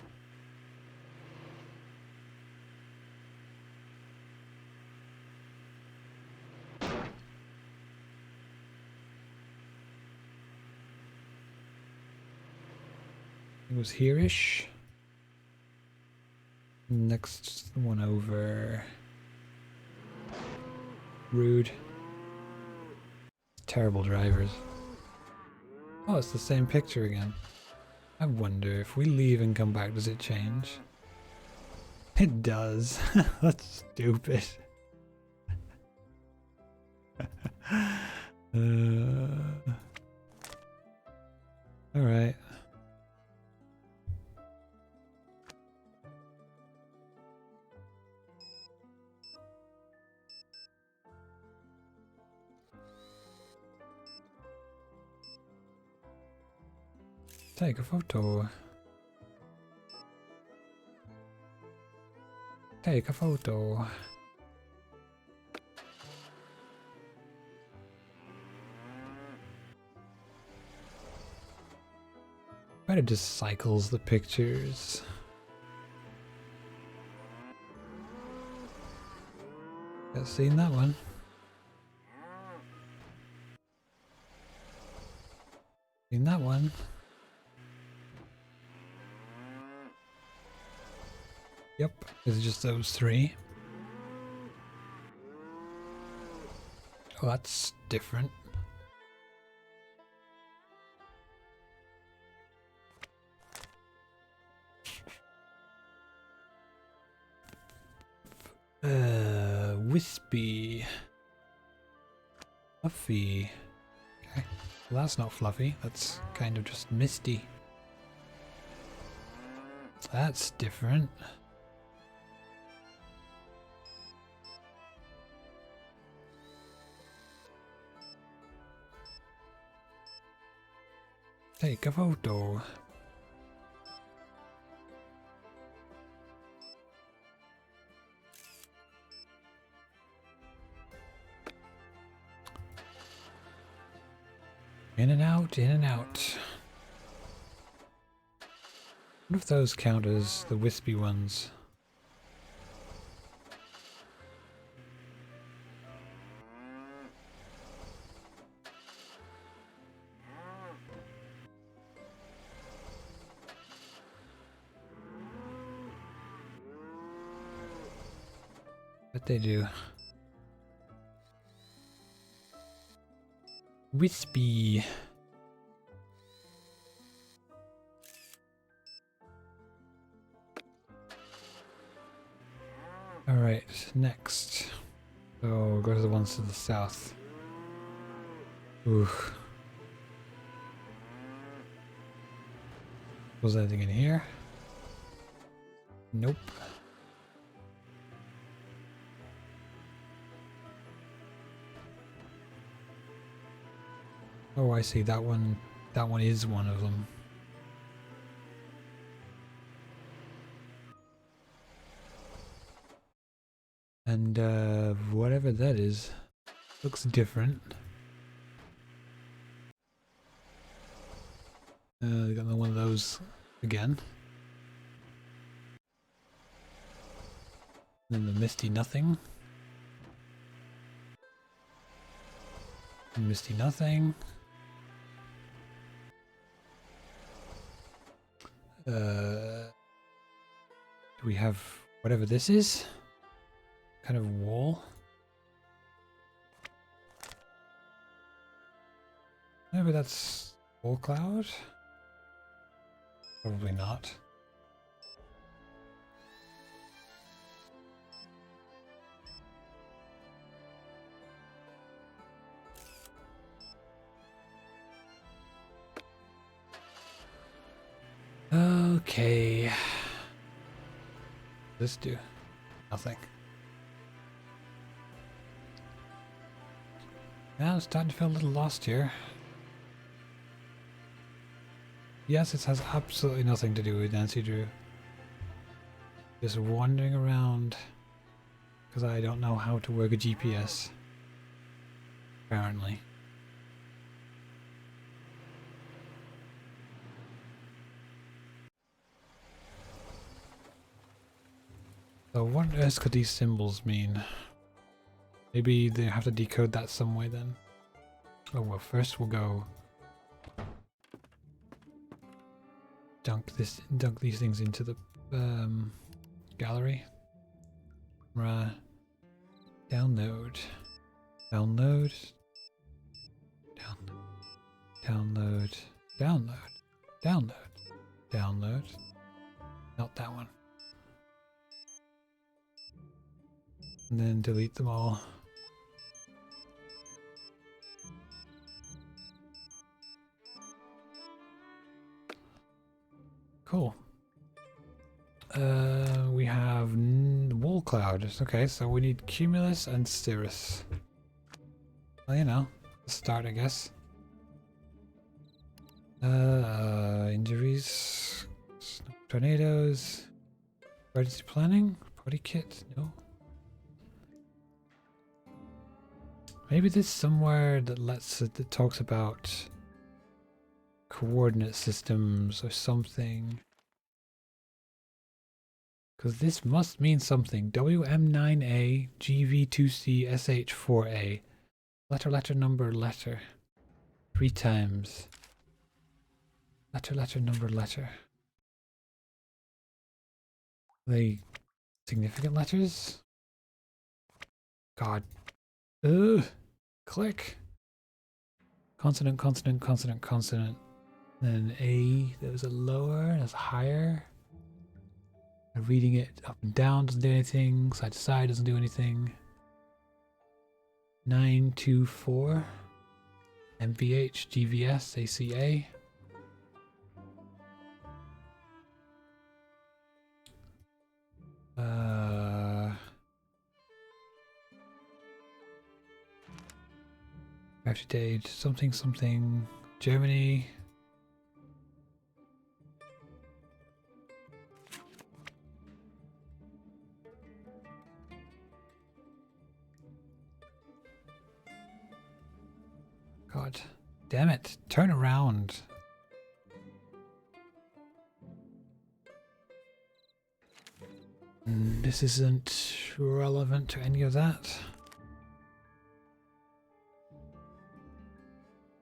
It was here-ish. Next one over. Rude. Terrible drivers. Oh, it's the same picture again. I wonder if we leave and come back, does it change? It does. That's stupid. Alright. Take a photo. Take a photo. Better just cycles the pictures. I've seen that one. Seen that one. Yep, it's just those three. Oh, that's different. Wispy. Fluffy. Okay. Well, that's not fluffy. That's kind of just misty. That's different. Take a photo. In and out, in and out. What if those count as the wispy ones? Bet they do. Wispy. Alright, next. So go to the ones to the south. Ooh. Was anything in here? Nope. Oh, I see. That one is one of them. And whatever that is, looks different. Got another one of those again. Then the misty nothing. Misty nothing. Do we have whatever this is? Kind of wall? Maybe that's wall cloud? Probably not. Okay. This do nothing. Now I'm starting to feel a little lost here. Yes, it has absolutely nothing to do with Nancy Drew. Just wandering around because I don't know how to work a GPS. Apparently. So what on earth could these symbols mean? Maybe they have to decode that some way then. Oh well, first we'll go dunk these things into the gallery. Download, download, download, download, download, download. Not that one. And then delete them all. Cool. We have wall cloud. Okay, so we need cumulus and cirrus. Well, you know, start, I guess. Injuries, tornadoes, emergency planning. Body kit? No. Maybe there's somewhere that talks about coordinate systems or something. Because this must mean something. WM9A, GV2C, SH4A. Letter, number, letter. 3 times. Letter, number, letter. Are they significant letters? God. Ugh. Click. Consonant, consonant, consonant, consonant. Then A, there was a lower, that's higher. And reading it up and down doesn't do anything. Side to side doesn't do anything. 924. MVH, GVS, ACA. Factory date, something, something. Germany. God damn it. Turn around. This isn't relevant to any of that.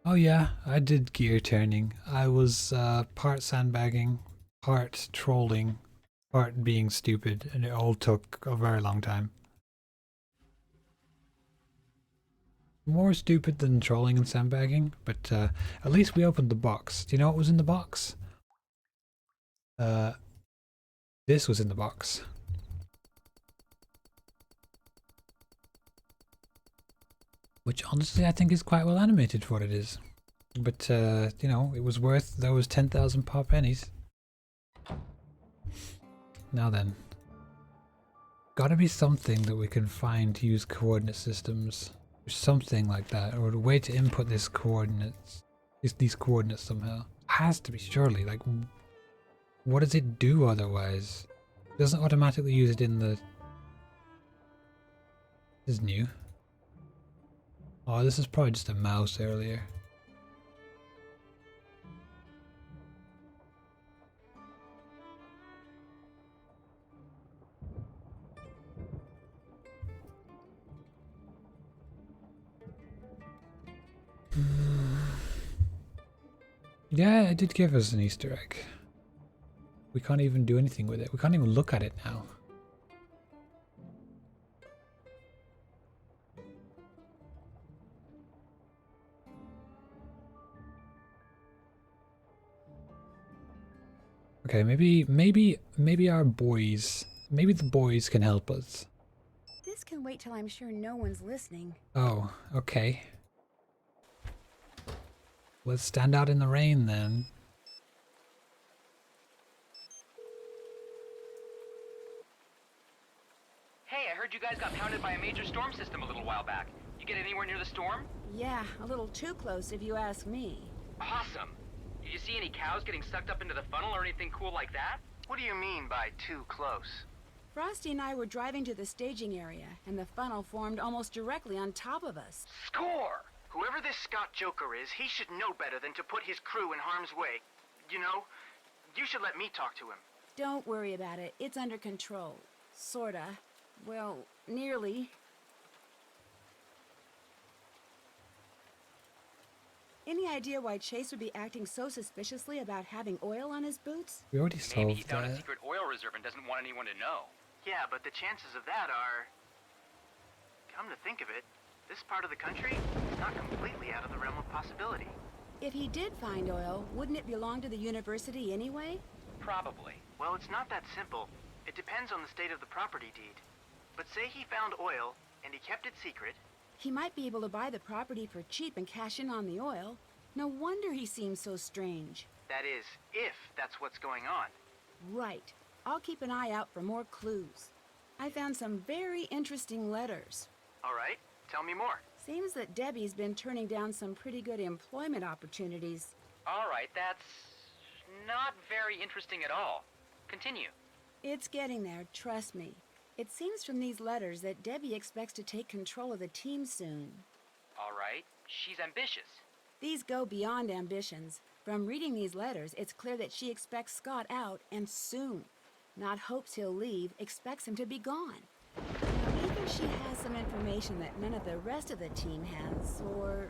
Oh yeah, I did gear turning. I was part sandbagging, part trolling, part being stupid, and it all took a very long time. More stupid than trolling and sandbagging, but at least we opened the box. Do you know what was in the box? This was in the box. Which honestly I think is quite well animated for what it is. But, you know, it was worth those 10,000 pop pennies. Now then. Gotta be something that we can find to use coordinate systems. Or something like that. Or a way to input this coordinates. These coordinates somehow. Has to be, surely. Like, what does it do otherwise? It doesn't automatically use it in the... This is new. Oh, this is probably just a mouse earlier. Yeah, it did give us an Easter egg. We can't even do anything with it. We can't even look at it now. Okay, maybe our boys, maybe the boys can help us. This can wait till I'm sure no one's listening. Oh, okay. Let's stand out in the rain then. Hey, I heard you guys got pounded by a major storm system a little while back. You get anywhere near the storm? Yeah, a little too close if you ask me. Awesome. Did you see any cows getting sucked up into the funnel or anything cool like that? What do you mean by too close? Frosty and I were driving to the staging area, and the funnel formed almost directly on top of us. Score! Whoever this Scott Joker is, he should know better than to put his crew in harm's way. You know, you should let me talk to him. Don't worry about it. It's under control. Sorta. Well, nearly. Any idea why Chase would be acting so suspiciously about having oil on his boots? We already Maybe he solved found a that. secret oil reserve and doesn't want anyone to know. Yeah, but the chances of that are... Come to think of it, this part of the country is not completely out of the realm of possibility. If he did find oil, wouldn't it belong to the university anyway? Probably. Well, it's not that simple. It depends on the state of the property deed. But say he found oil, and he kept it secret. He might be able to buy the property for cheap and cash in on the oil. No wonder he seems so strange. That is, if that's what's going on. Right. I'll keep an eye out for more clues. I found some very interesting letters. All right, tell me more. Seems that Debbie's been turning down some pretty good employment opportunities. All right, that's not very interesting at all. Continue. It's getting there, trust me. It seems from these letters that Debbie expects to take control of the team soon. All right, she's ambitious. These go beyond ambitions. From reading these letters, it's clear that she expects Scott out, and soon. Not hopes he'll leave, expects him to be gone. Now, either she has some information that none of the rest of the team has, or...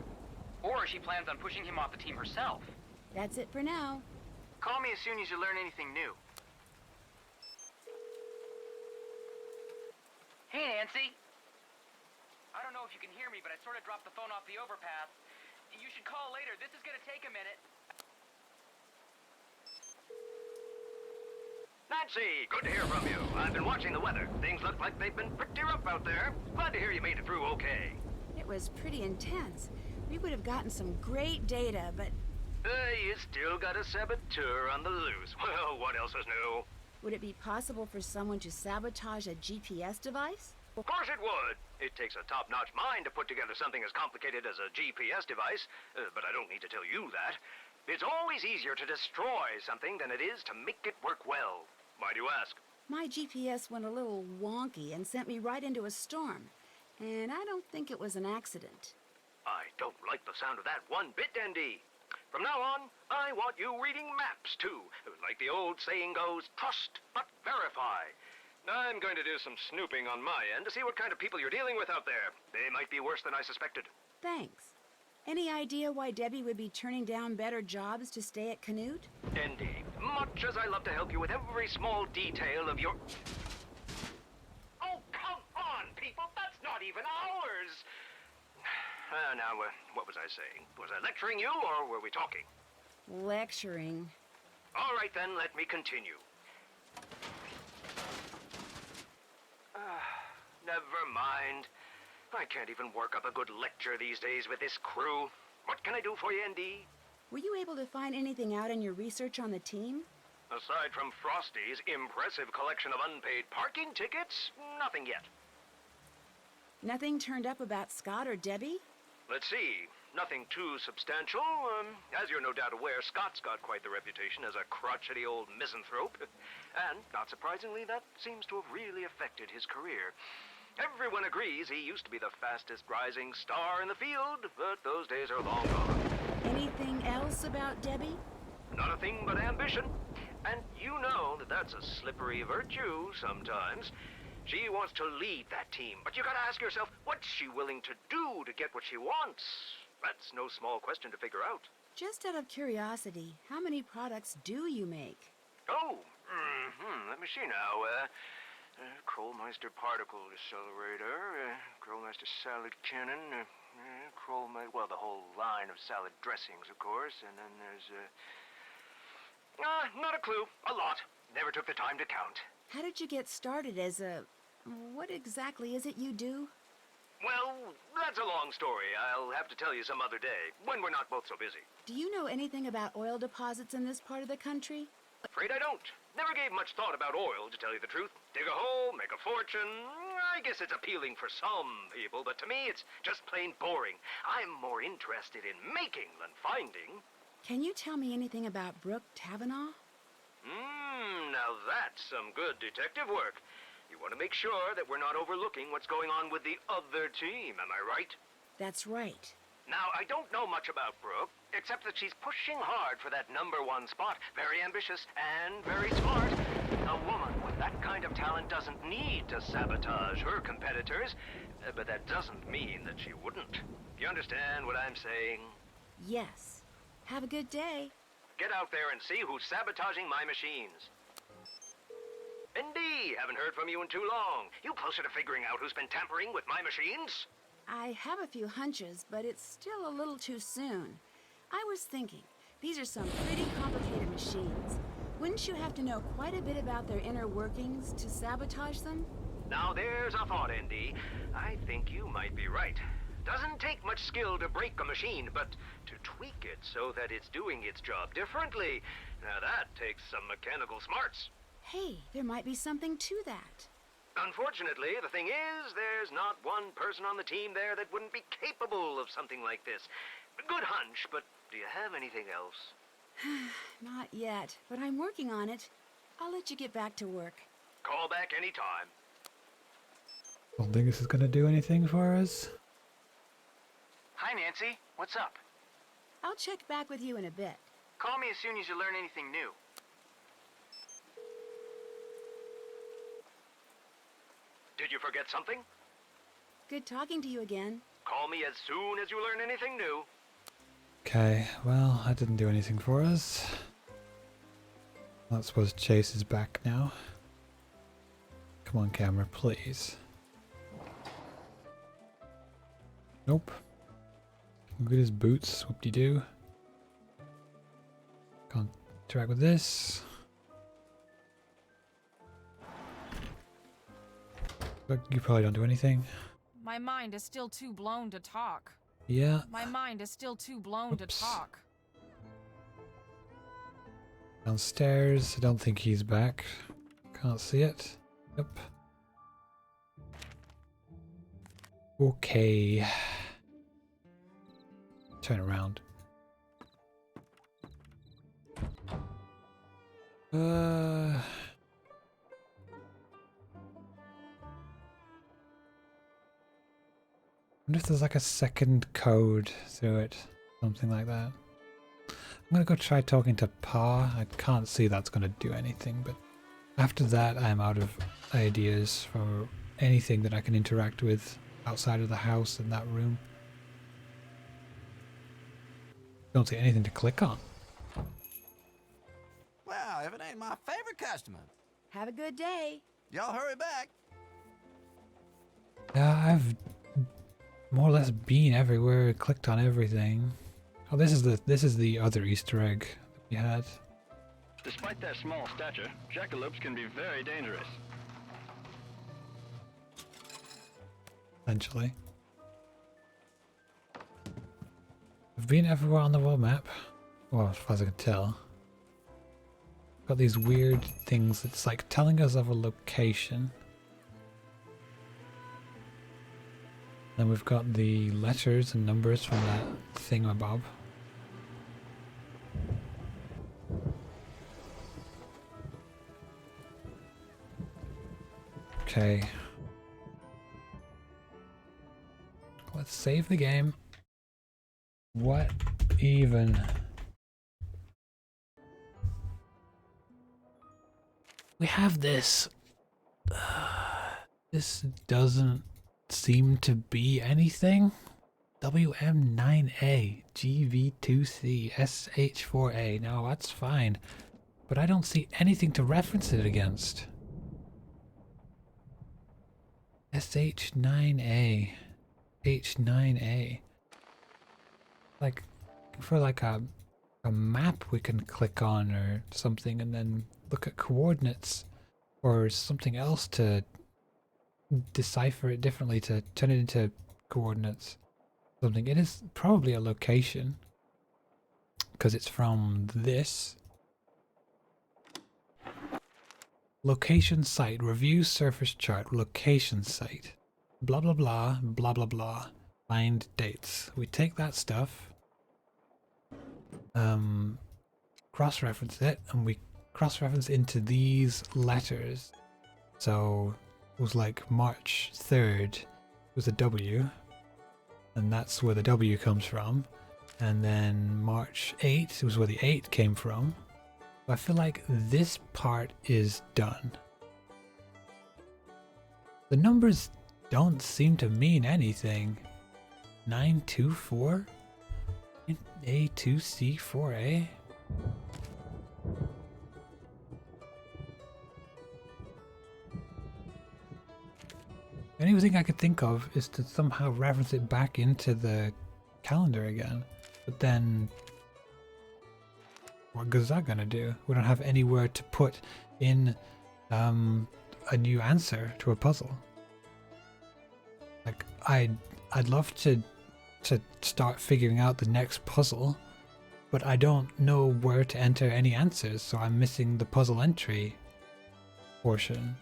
Or she plans on pushing him off the team herself. That's it for now. Call me as soon as you learn anything new. Hey, Nancy. I don't know if you can hear me, but I sort of dropped the phone off the overpass. You should call later. This is gonna take a minute. Nancy, good to hear from you. I've been watching the weather. Things look like they've been pretty rough out there. Glad to hear you made it through okay. It was pretty intense. We would have gotten some great data, but You still got a saboteur on the loose. Well, what else is new? would it be possible for someone to sabotage a GPS device? Of course it would. It takes a top-notch mind to put together something as complicated as a GPS device, but I don't need to tell you that. It's always easier to destroy something than it is to make it work well. Why do you ask? My GPS went a little wonky and sent me right into a storm, and I don't think it was an accident. I don't like the sound of that one bit, Andy. From now on, I want you reading maps, too. Like the old saying goes, trust but verify. I'm going to do some snooping on my end to see what kind of people you're dealing with out there. They might be worse than I suspected. Thanks. Any idea why Debbie would be turning down better jobs to stay at Canute? Andy, much as I love to help you with every small detail of your... Oh, come on, people! That's not even ours! Now, what was I saying? Was I lecturing you, or were we talking? Lecturing. All right, then, let me continue. Never mind. I can't even work up a good lecture these days with this crew. What can I do for you, Andy? Were you able to find anything out in your research on the team? Aside from Frosty's impressive collection of unpaid parking tickets, nothing yet. Nothing turned up about Scott or Debbie? Let's see. Nothing too substantial. As you're no doubt aware, Scott's got quite the reputation as a crotchety old misanthrope. And, not surprisingly, that seems to have really affected his career. Everyone agrees he used to be the fastest rising star in the field, but those days are long gone. Anything else about Debbie? Not a thing but ambition. And you know that that's a slippery virtue sometimes. She wants to lead that team, but you gotta ask yourself, what's she willing to do to get what she wants? That's no small question to figure out. Just out of curiosity, how many products do you make? Oh, let me see now. Krollmeister Particle Accelerator, Krollmeister Salad Cannon, well, the whole line of salad dressings, of course, and then there's, not a clue. A lot. Never took the time to count. How did you get started as a... What exactly is it you do? Well, that's a long story. I'll have to tell you some other day, when we're not both so busy. Do you know anything about oil deposits in this part of the country? Afraid I don't. Never gave much thought about oil, to tell you the truth. Dig a hole, make a fortune. I guess it's appealing for some people, but to me, it's just plain boring. I'm more interested in making than finding. Can you tell me anything about Brooke Tavenaugh? Now that's some good detective work. You want to make sure that we're not overlooking what's going on with the other team, am I right? That's right. Now, I don't know much about Brooke, except that she's pushing hard for that #1 spot. Very ambitious and very smart. A woman with that kind of talent doesn't need to sabotage her competitors, but that doesn't mean that she wouldn't. You understand what I'm saying? Yes. Have a good day. Get out there and see who's sabotaging my machines. Indy, haven't heard from you in too long. You closer to figuring out who's been tampering with my machines? I have a few hunches, but it's still a little too soon. I was thinking, these are some pretty complicated machines. Wouldn't you have to know quite a bit about their inner workings to sabotage them? Now there's a thought, Indy. I think you might be right. Doesn't take much skill to break a machine, but to tweak it so that it's doing its job differently, now that takes some mechanical smarts. Hey, there might be something to that. Unfortunately, the thing is, there's not one person on the team there that wouldn't be capable of something like this. Good hunch, but do you have anything else? Not yet, but I'm working on it. I'll let you get back to work. Call back anytime. Don't think this is gonna do anything for us. Hi, Nancy. What's up? I'll check back with you in a bit. Call me as soon as you learn anything new. Did you forget something? Good talking to you again. Call me as soon as you learn anything new. Okay, well, that didn't do anything for us. I suppose Chase is back now. Come on, camera, please. Nope. Look at his boots, whoop-de-doo. Can't interact with this. But you probably don't do anything. My mind is still too blown to talk. Yeah. My mind is still too blown to Oops. talk. Downstairs. I don't think he's back. Can't see it. Yep. Okay. Turn around. I wonder if there's like a second code through it. Something like that. I'm gonna go try talking to Pa. I can't see that's gonna do anything, but after that I'm out of ideas for anything that I can interact with outside of the house in that room. Don't see anything to click on. Well, if it ain't my favorite customer. Have a good day. Y'all hurry back. Yeah, I've more or less been everywhere, clicked on everything. Oh, this is the other Easter egg that we had. Despite their small stature, jackalopes can be very dangerous. Essentially. I've been everywhere on the world map. Well, as far as I can tell. Got these weird things that's like telling us of a location. Then we've got the letters and numbers from that thingamabob. Okay. Let's save the game. What even? We have this. This doesn't seem to be anything. WM9A, GV2C, SH4A. No, that's fine. But I don't see anything to reference it against. SH9A. H9A. Like, for like a map we can click on or something and then look at coordinates or something else to decipher it differently to turn it into coordinates. Something. It is probably a location because it's from this. Location site, review surface chart, location site, blah blah blah, blah blah blah, find dates. We take that stuff, cross-reference it, and we cross-reference into these letters. So it was like March 3rd was a W, and that's where the W comes from. And then March 8th was where the 8 came from. I feel like this part is done. The numbers don't seem to mean anything. 924? A2C4A? The only thing I could think of is to somehow reference it back into the calendar again. But then what good is that gonna do? We don't have anywhere to put in a new answer to a puzzle. Like I'd love to start figuring out the next puzzle, but I don't know where to enter any answers, so I'm missing the puzzle entry portion.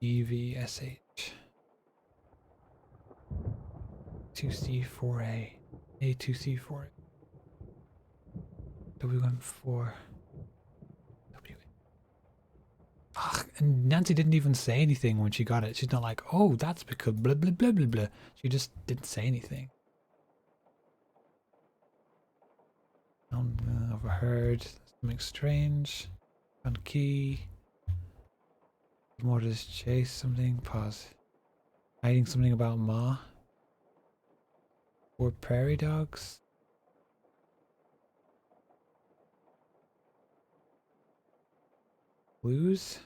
EVSH 2C4A A2C4A WM4 W. Ugh, and Nancy didn't even say anything when she got it. She's not like, oh, that's because blah blah blah blah blah. She just didn't say anything. Overheard something strange. Found key. More to this chase something. Pause. Hiding something about Ma. Or prairie dogs. Clues.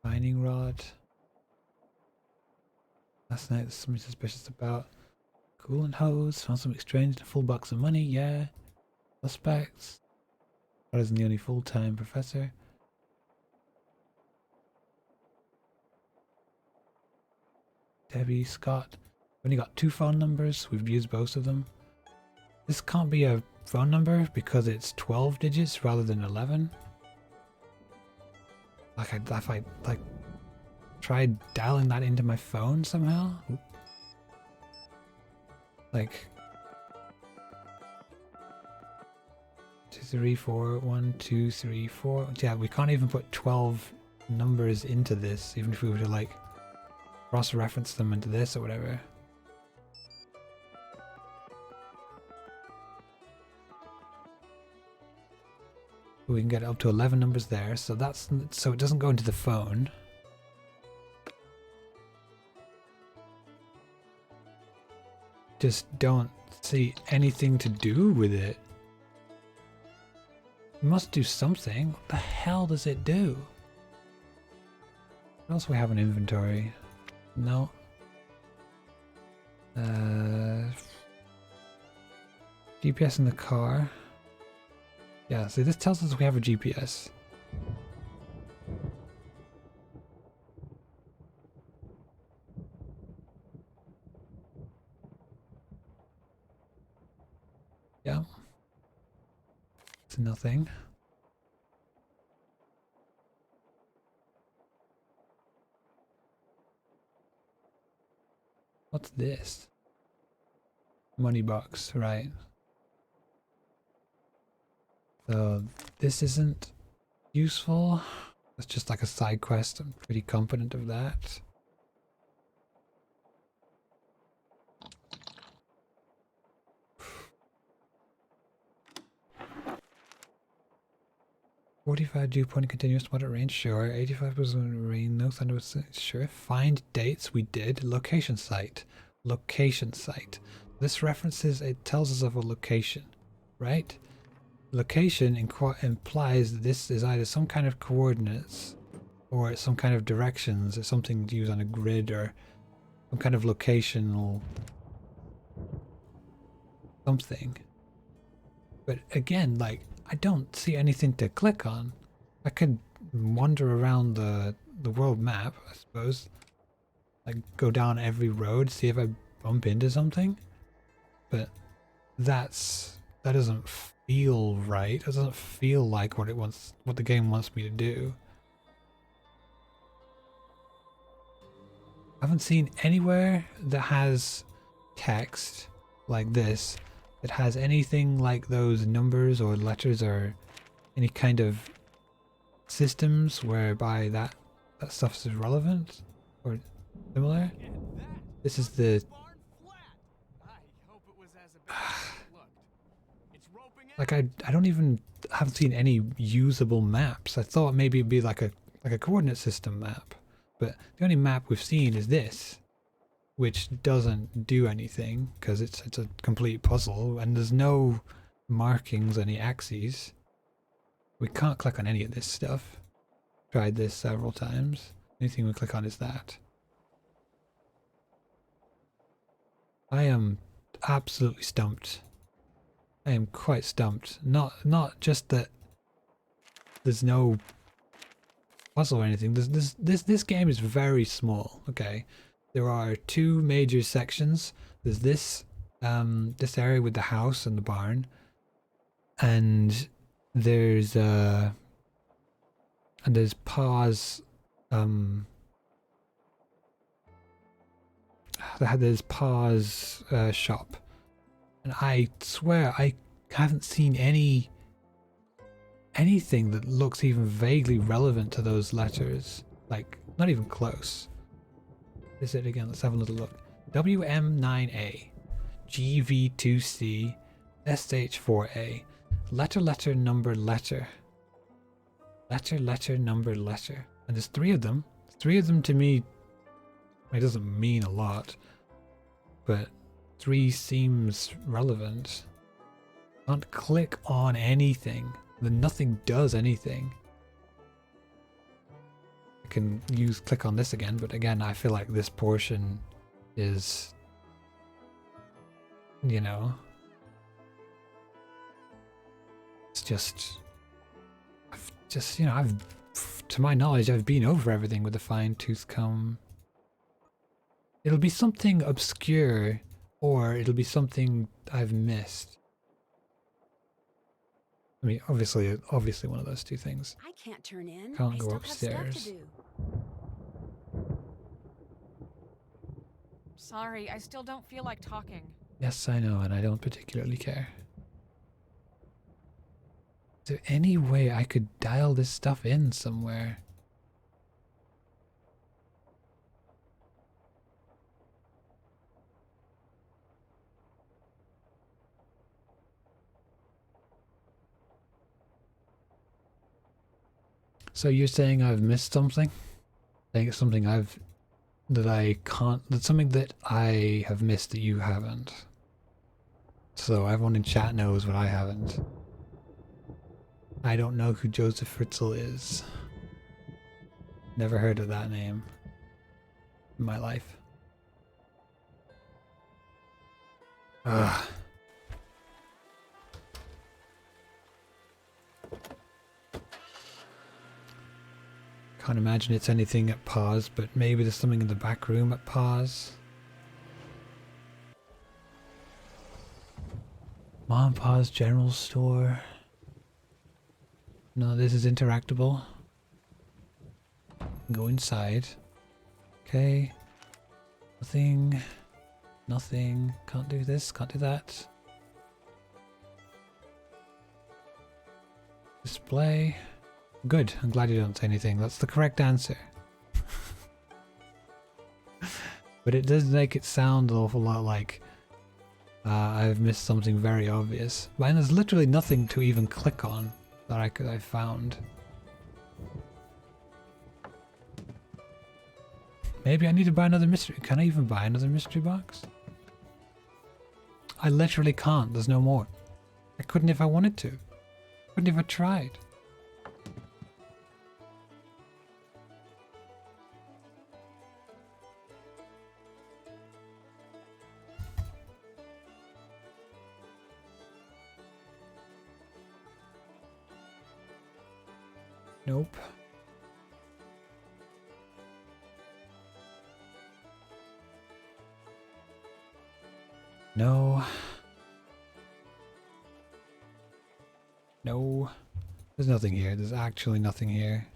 Mining rod. Last night there's something suspicious about. Coolant hose. Found something strange in a full box of money. Yeah. Suspects. That isn't the only full-time professor. Debbie, Scott. We've only got 2 phone numbers. We've used both of them. This can't be a phone number because it's 12 digits rather than 11. Like if I like tried dialing that into my phone somehow. Oop. Like 2 3 4 1 2 3 4. Yeah, we can't even put 12 numbers into this, even if we were to like cross-reference them into this or whatever. We can get up to 11 numbers there, so that's so it doesn't go into the phone. Just don't see anything to do with it. It must do something. What the hell does it do? What else do we have in inventory? No. GPS in the car. Yeah, so this tells us we have a GPS. Yeah. It's nothing. What's this? Money box, right. So this isn't useful. It's just like a side quest. I'm pretty confident of that. "45 dew point continuous moderate range, sure. 85% rain, no thunder, sure. Find dates, we did. Location site. Location site. This references, it tells us of a location, right? Location implies that this is either some kind of coordinates or some kind of directions or something to use on a grid or some kind of locational something. But again, like, I don't see anything to click on. I could wander around the world map, I suppose. Like, go down every road, see if I bump into something. But that doesn't feel right. It doesn't feel like what the game wants me to do. I haven't seen anywhere that has text like this that has anything like those numbers or letters or any kind of systems whereby that stuff is relevant or similar. This is the like I haven't seen any usable maps. I thought maybe it'd be like a coordinate system map, but the only map we've seen is this, which doesn't do anything because it's a complete puzzle and there's no markings, any axes. We can't click on any of this stuff. Tried this several times. Anything we click on is that. I am absolutely stumped. I am quite stumped. Not just that there's no puzzle or anything. This game is very small. Okay, there are 2 major sections. There's this area with the house and the barn, and there's Pa's They had this Pa's shop, and I swear I haven't seen anything that looks even vaguely relevant to those letters. Like, not even close. Is it again? Let's have a little look. WM9A, GV2C, SH4A, letter, number, letter. Letter, number, letter. And there's 3 of them. 3 of them to me, it doesn't mean a lot, but 3 seems relevant. Can't click on anything. Then nothing does anything. I can click on this again, but again, I feel like this portion is, you know, it's just, you know, to my knowledge, I've been over everything with a fine-tooth comb. It'll be something obscure, or it'll be something I've missed. I mean, obviously one of those 2 things. I can't turn in. Can't I go still upstairs. have stuff to do. Sorry, I still don't feel like talking. Yes, I know, and I don't particularly care. Is there any way I could dial this stuff in somewhere? So you're saying I've missed something? Saying it's something that's something that I have missed that you haven't. So everyone in chat knows what I haven't. I don't know who Joseph Fritzl is. Never heard of that name in my life. Ugh. Can't imagine it's anything at Pa's, but maybe there's something in the back room at Pa's. Mom and Pa's general store. No, this is interactable. Go inside. Okay. Nothing. Nothing. Can't do this. Can't do that. Display. Good. I'm glad you don't say anything. That's the correct answer. But it does make it sound an awful lot like I've missed something very obvious. And there's literally nothing to even click on that I found. Maybe I need to buy another mystery. Can I even buy another mystery box? I literally can't. There's no more. I couldn't if I wanted to. Couldn't if I tried. Nope. No. No. There's nothing here. There's actually nothing here.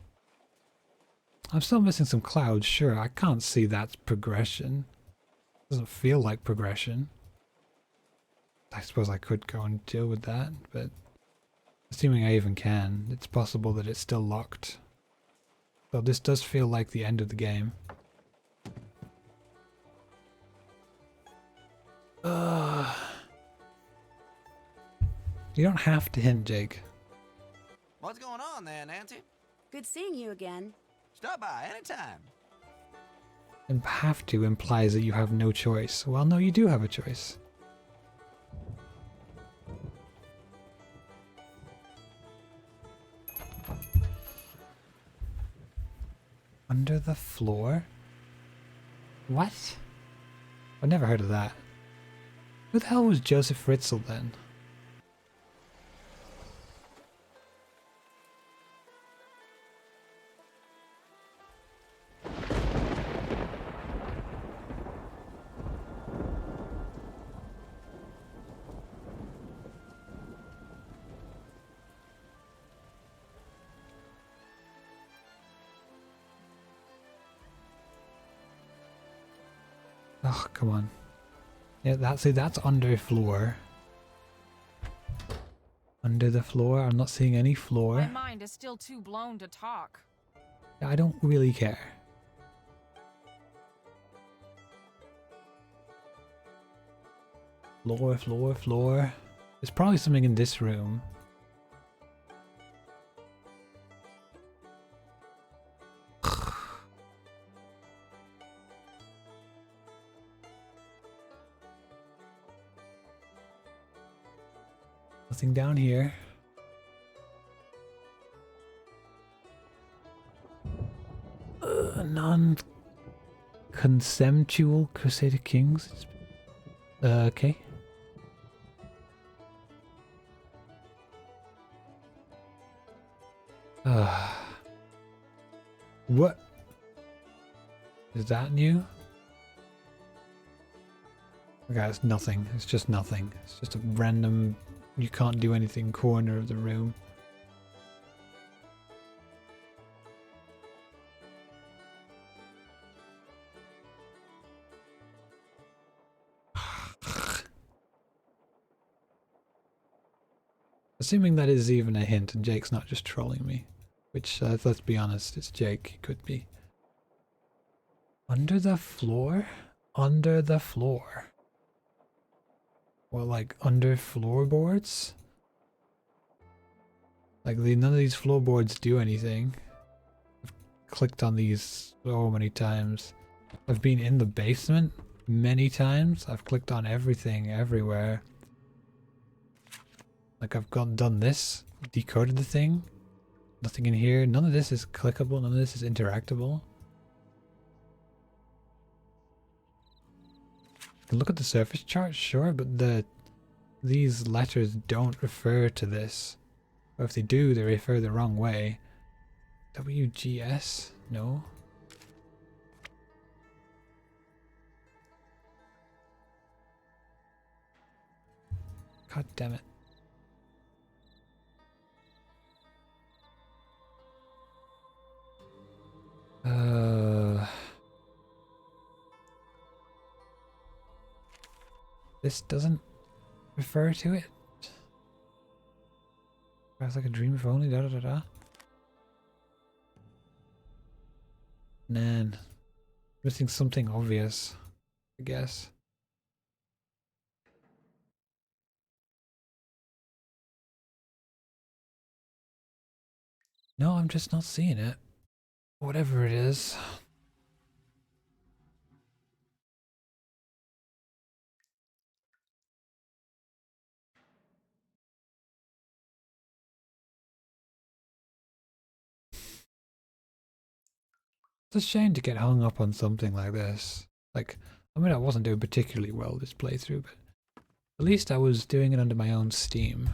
I'm still missing some clouds, sure. I can't see that's progression. Doesn't feel like progression. I suppose I could go and deal with that, but assuming I even can, it's possible that it's still locked. So this does feel like the end of the game. You don't have to hint, Jake. What's going on there, Nancy? Good seeing you again. Stop by anytime. And have to implies that you have no choice. Well, no, you do have a choice. Under the floor? What? I've never heard of that. Who the hell was Joseph Fritzl then? Oh, come on. Yeah, that's under floor. Under the floor. I'm not seeing any My floor. mind is still too blown to talk. I don't really care. Floor, floor, floor. There's probably something in this room. Nothing down here. Non-consensual Crusader Kings. Okay. What? Is that new? Okay, it's nothing. It's just nothing. It's just a random, you can't do anything corner of the room. Assuming that is even a hint and Jake's not just trolling me. Which, let's be honest, it's Jake. He could be. Under the floor? Under the floor. Well, like, under floorboards? Like, none of these floorboards do anything. I've clicked on these so many times. I've been in the basement many times. I've clicked on everything, everywhere. Like, I've done this, decoded the thing. Nothing in here. None of this is clickable. None of this is interactable. You can look at the surface chart, sure, but these letters don't refer to this. Or if they do, they refer the wrong way. WGS? No. God damn it. This doesn't refer to it. It's like a dream if only, da da da da. Man. Missing something obvious, I guess. No, I'm just not seeing it. Whatever it is. It's a shame to get hung up on something like this. Like, I mean, I wasn't doing particularly well this playthrough, but at least I was doing it under my own steam.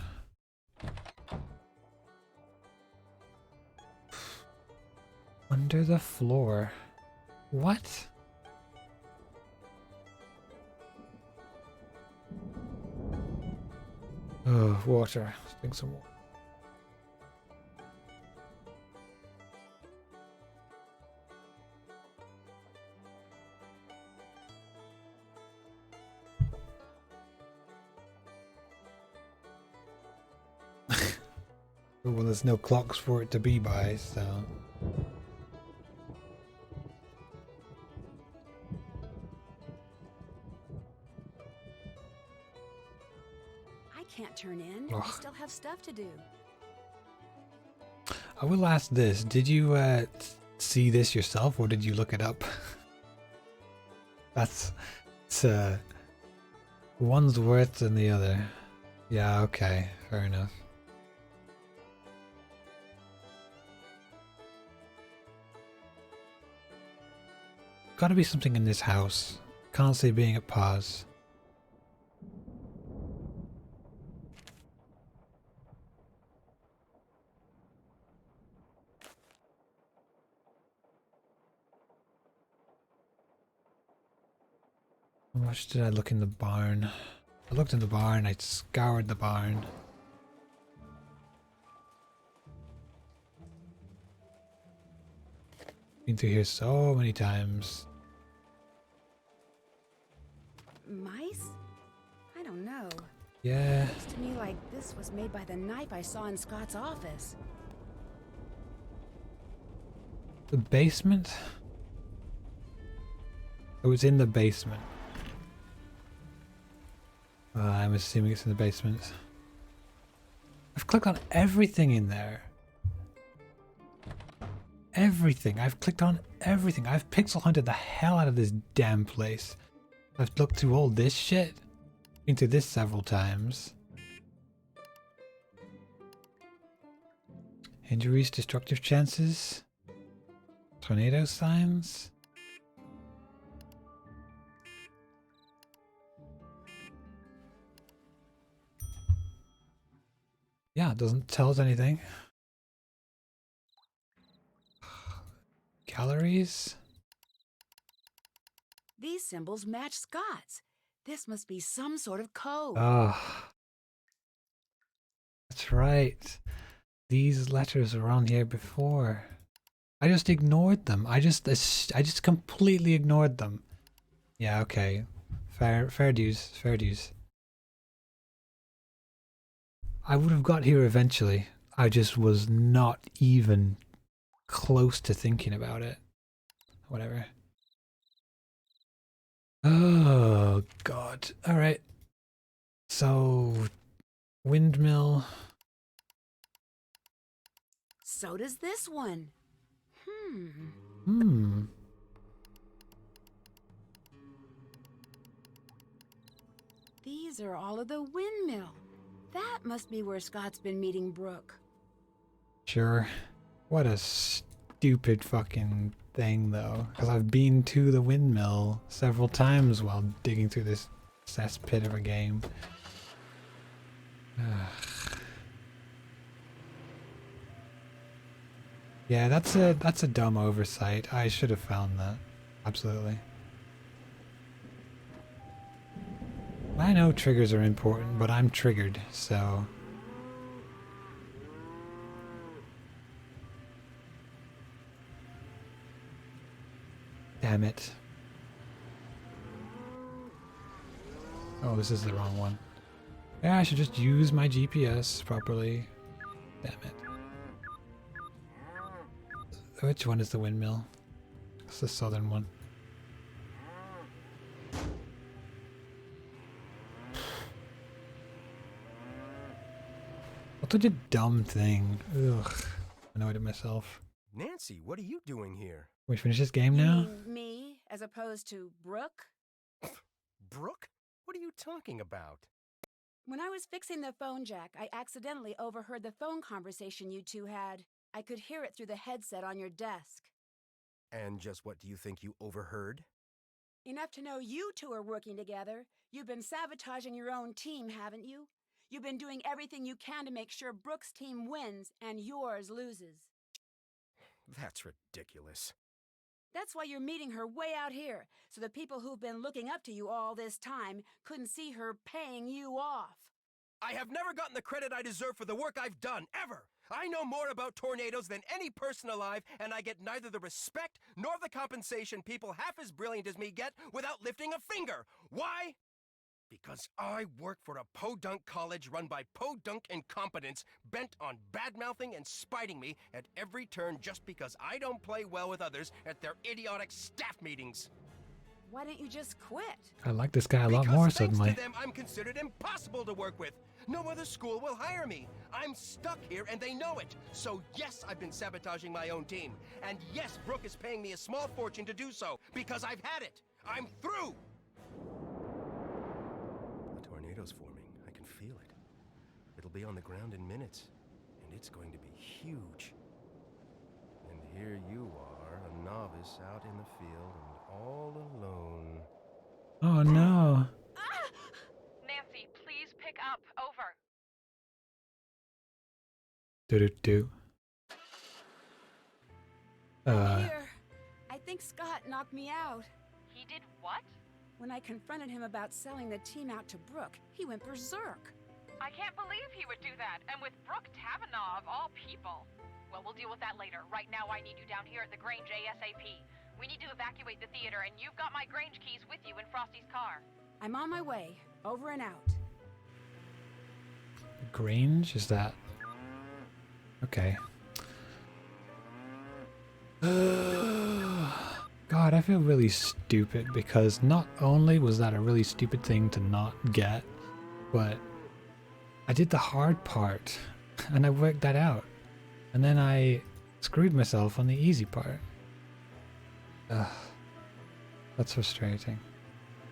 Under the floor. What? Oh, water. Let's drink some water. Well, there's no clocks for it to be by, so... I can't turn in. Ugh. I still have stuff to do. I will ask this. Did you see this yourself or did you look it up? It's one's worse than the other. Yeah, okay. Fair enough. Gotta be something in this house. Can't see being at pause. How much did I look in the barn? I looked in the barn, I scoured the barn. Been through here so many times. Mice? I don't know. Yeah. Looks to me like this was made by the knife I saw in Scott's office. The basement? It was in the basement. I'm assuming it's in the basement. I've clicked on everything in there. Everything. I've clicked on everything. I've pixel hunted the hell out of this damn place. I've looked through all this shit. Been through this several times. Injuries, destructive chances. Tornado signs. Yeah, it doesn't tell us anything. Calories? These symbols match Scott's. This must be some sort of code. Oh. That's right. These letters were on here before. I just ignored them. I just completely ignored them. Yeah, okay. Fair dues. Fair dues. I would have got here eventually. I just was not even close to thinking about it. Whatever. Oh, God. Alright. So, windmill. So does this one. These are all of the windmill. That must be where Scott's been meeting Brooke. Sure. What a stupid fucking thing, though. Because I've been to the windmill several times while digging through this cesspit of a game. Yeah, that's a dumb oversight. I should have found that. Absolutely. I know triggers are important, but I'm triggered, so... Damn it. Oh, this is the wrong one. Yeah, I should just use my GPS properly. Damn it. Which one is the windmill? It's the southern one. What such a dumb thing. Ugh. Annoyed at myself. Nancy, what are you doing here? Can we finish this game You now? mean me, as opposed to Brooke? Brooke? What are you talking about? When I was fixing the phone jack, I accidentally overheard the phone conversation you two had. I could hear it through the headset on your desk. And just what do you think you overheard? Enough to know you two are working together. You've been sabotaging your own team, haven't you? You've been doing everything you can to make sure Brooke's team wins and yours loses. That's ridiculous. That's why you're meeting her way out here, so the people who've been looking up to you all this time couldn't see her paying you off. I have never gotten the credit I deserve for the work I've done, ever! I know more about tornadoes than any person alive, and I get neither the respect nor the compensation people half as brilliant as me get without lifting a finger. Why? Because I work for a podunk college run by podunk incompetents bent on bad-mouthing and spiting me at every turn just because I don't play well with others at their idiotic staff meetings. Why don't you just quit? I like this guy a lot Because more thanks suddenly. to them, I'm considered impossible to work with. No other school will hire me. I'm stuck here and they know it. So yes, I've been sabotaging my own team. And yes, Brooke is paying me a small fortune to do so, because I've had it. I'm through! The tornado's forming. I can feel it. It'll be on the ground in minutes. And it's going to be huge. And here you are, a novice out in the field and all alone. Oh no. Nancy, please pick up. Over. Do. I'm here. I think Scott knocked me out. He did what? When I confronted him about selling the team out to Brooke, he went berserk. I can't believe he would do that, and with Brooke Tavernaugh of all people. Well, we'll deal with that later. Right now, I need you down here at the Grange ASAP. We need to evacuate the theater, and you've got my Grange keys with you in Frosty's car. I'm on my way. Over and out. Grange? Is that... Okay. God, I feel really stupid because not only was that a really stupid thing to not get, but I did the hard part and I worked that out. And then I screwed myself on the easy part. That's frustrating.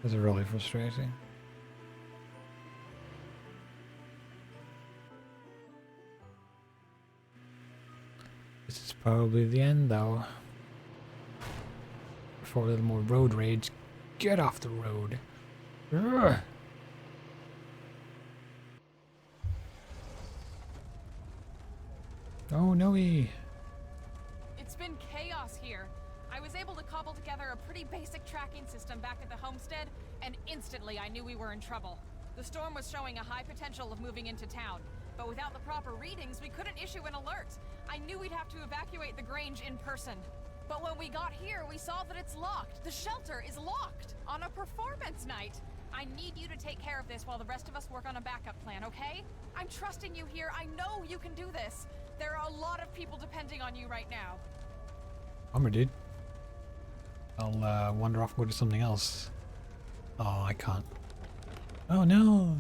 That's really frustrating. This is probably the end though. For a little more road rage. Get off the road. Ugh. Oh no! It's been chaos here. I was able to cobble together a pretty basic tracking system back at the homestead, and instantly I knew we were in trouble. The storm was showing a high potential of moving into town, but without the proper readings, we couldn't issue an alert. I knew we'd have to evacuate the Grange in person. But when we got here, we saw that it's locked. The shelter is locked on a performance night. I need you to take care of this while the rest of us work on a backup plan, okay? I'm trusting you here. I know you can do this. There are a lot of people depending on you right now. Bummer, dude. I'll wander off and go to something else. Oh, I can't. Oh no!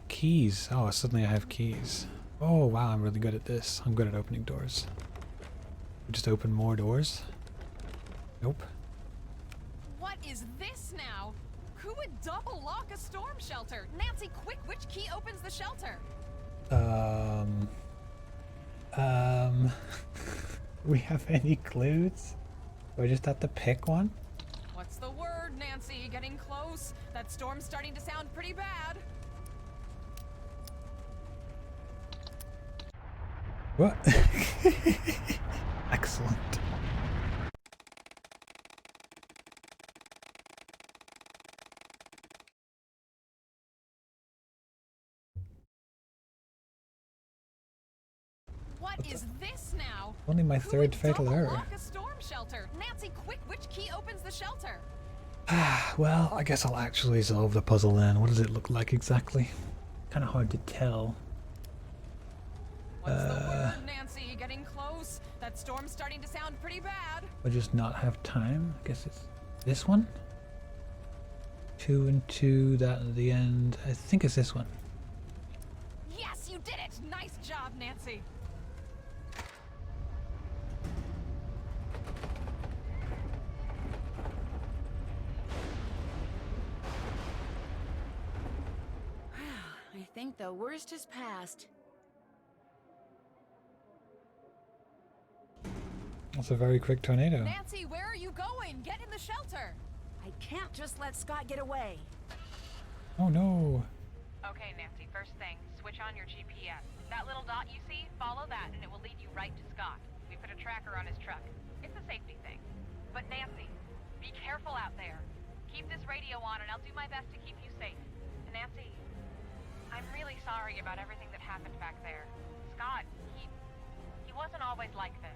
Keys. Oh, suddenly I have keys. Oh wow, I'm really good at this. I'm good at opening doors. Just open more doors? Nope. What is this now? Who would double lock a storm shelter? Nancy, quick, which key opens the shelter? We have any clues? Do I just have to pick one? What's the word, Nancy? Getting close? That storm's starting to sound pretty bad. What? Excellent. What is this now? Only my Who third would fatal double error. lock a storm shelter? Nancy, quick, which key opens the shelter? Well, I guess I'll actually solve the puzzle then. What does it look like exactly? Kind of hard to tell. What's the word, Nancy? Getting close? That storm's starting to sound pretty bad. I just not have time. I guess it's this one. 2 and 2, that at the end. I think it's this one. Yes, you did it! Nice job, Nancy. I think the worst is past. That's a very quick tornado. Nancy, where are you going? Get in the shelter. I can't just let Scott get away. Oh no. Okay, Nancy, first thing, switch on your GPS. That little dot you see, follow that and it will lead you right to Scott. We put a tracker on his truck. It's a safety thing. But Nancy, be careful out there. Keep this radio on and I'll do my best to keep you safe. Nancy, I'm really sorry about everything that happened back there. Scott, he wasn't always like this.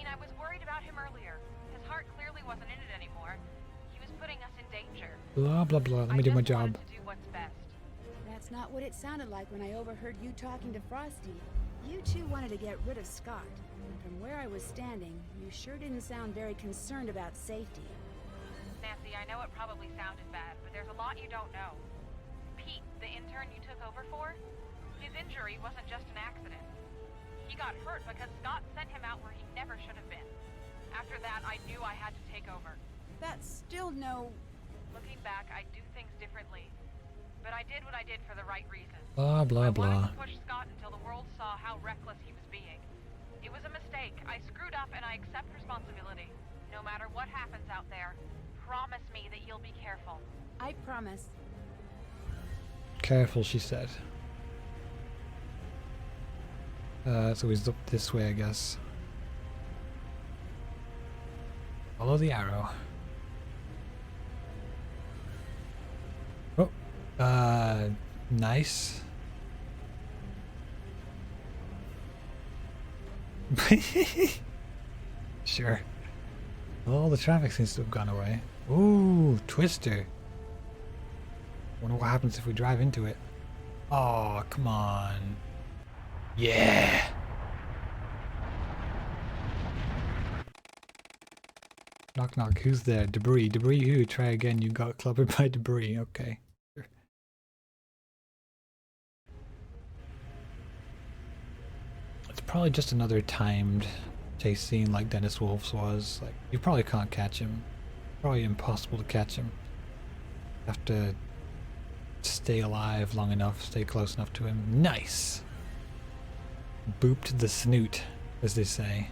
I was worried about him earlier. His heart clearly wasn't in it anymore. He was putting us in danger. Blah blah blah. Let me do my job. To do what's best. That's not what it sounded like when I overheard you talking to Frosty. You two wanted to get rid of Scott. And from where I was standing, you sure didn't sound very concerned about safety. Nancy, I know it probably sounded bad, but there's a lot you don't know. Pete, the intern you took over for, his injury wasn't just an accident. He got hurt because Scott sent him out where he never should have been. After that, I knew I had to take over. That's still no... Looking back, I do things differently. But I did what I did for the right reason. Blah blah I wanted blah. to push Scott until the world saw how reckless he was being. It was a mistake. I screwed up and I accept responsibility. No matter what happens out there, promise me that you'll be careful. I promise. Careful, she said. It's always up this way, I guess. Follow the arrow. Oh, nice. Sure. All the traffic seems to have gone away. Ooh, Twister. Wonder what happens if we drive into it. Oh, come on. Yeah! Knock knock, who's there? Debris. Debris who? Try again, you got clobbered by debris. Okay. It's probably just another timed chase scene like Dennis Wolf's was. Like, you probably can't catch him. Probably impossible to catch him. Have to stay alive long enough, stay close enough to him. Nice! Booped the snoot, as they say.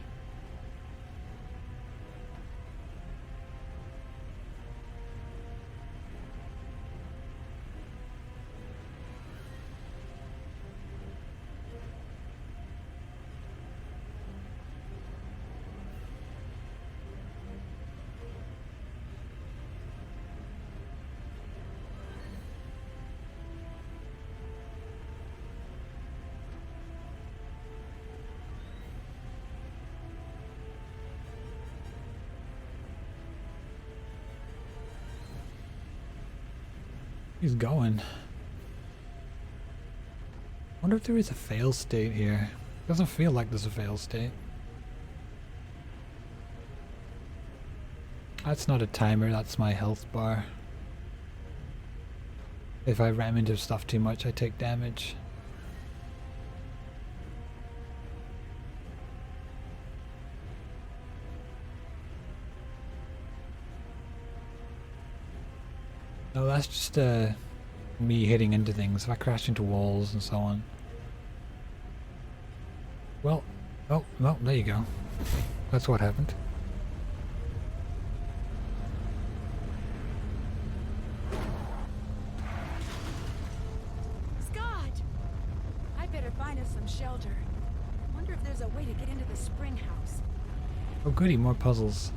He's going. Wonder if there is a fail state here. Doesn't feel like there's a fail state. That's not a timer, that's my health bar. If I ram into stuff too much, I take damage. No, that's just me hitting into things. If I crash into walls and so on. Well, oh, well, there you go. That's what happened. Scott! I better find us some shelter. Wonder if there's a way to get into the spring house. Oh goody, more puzzles.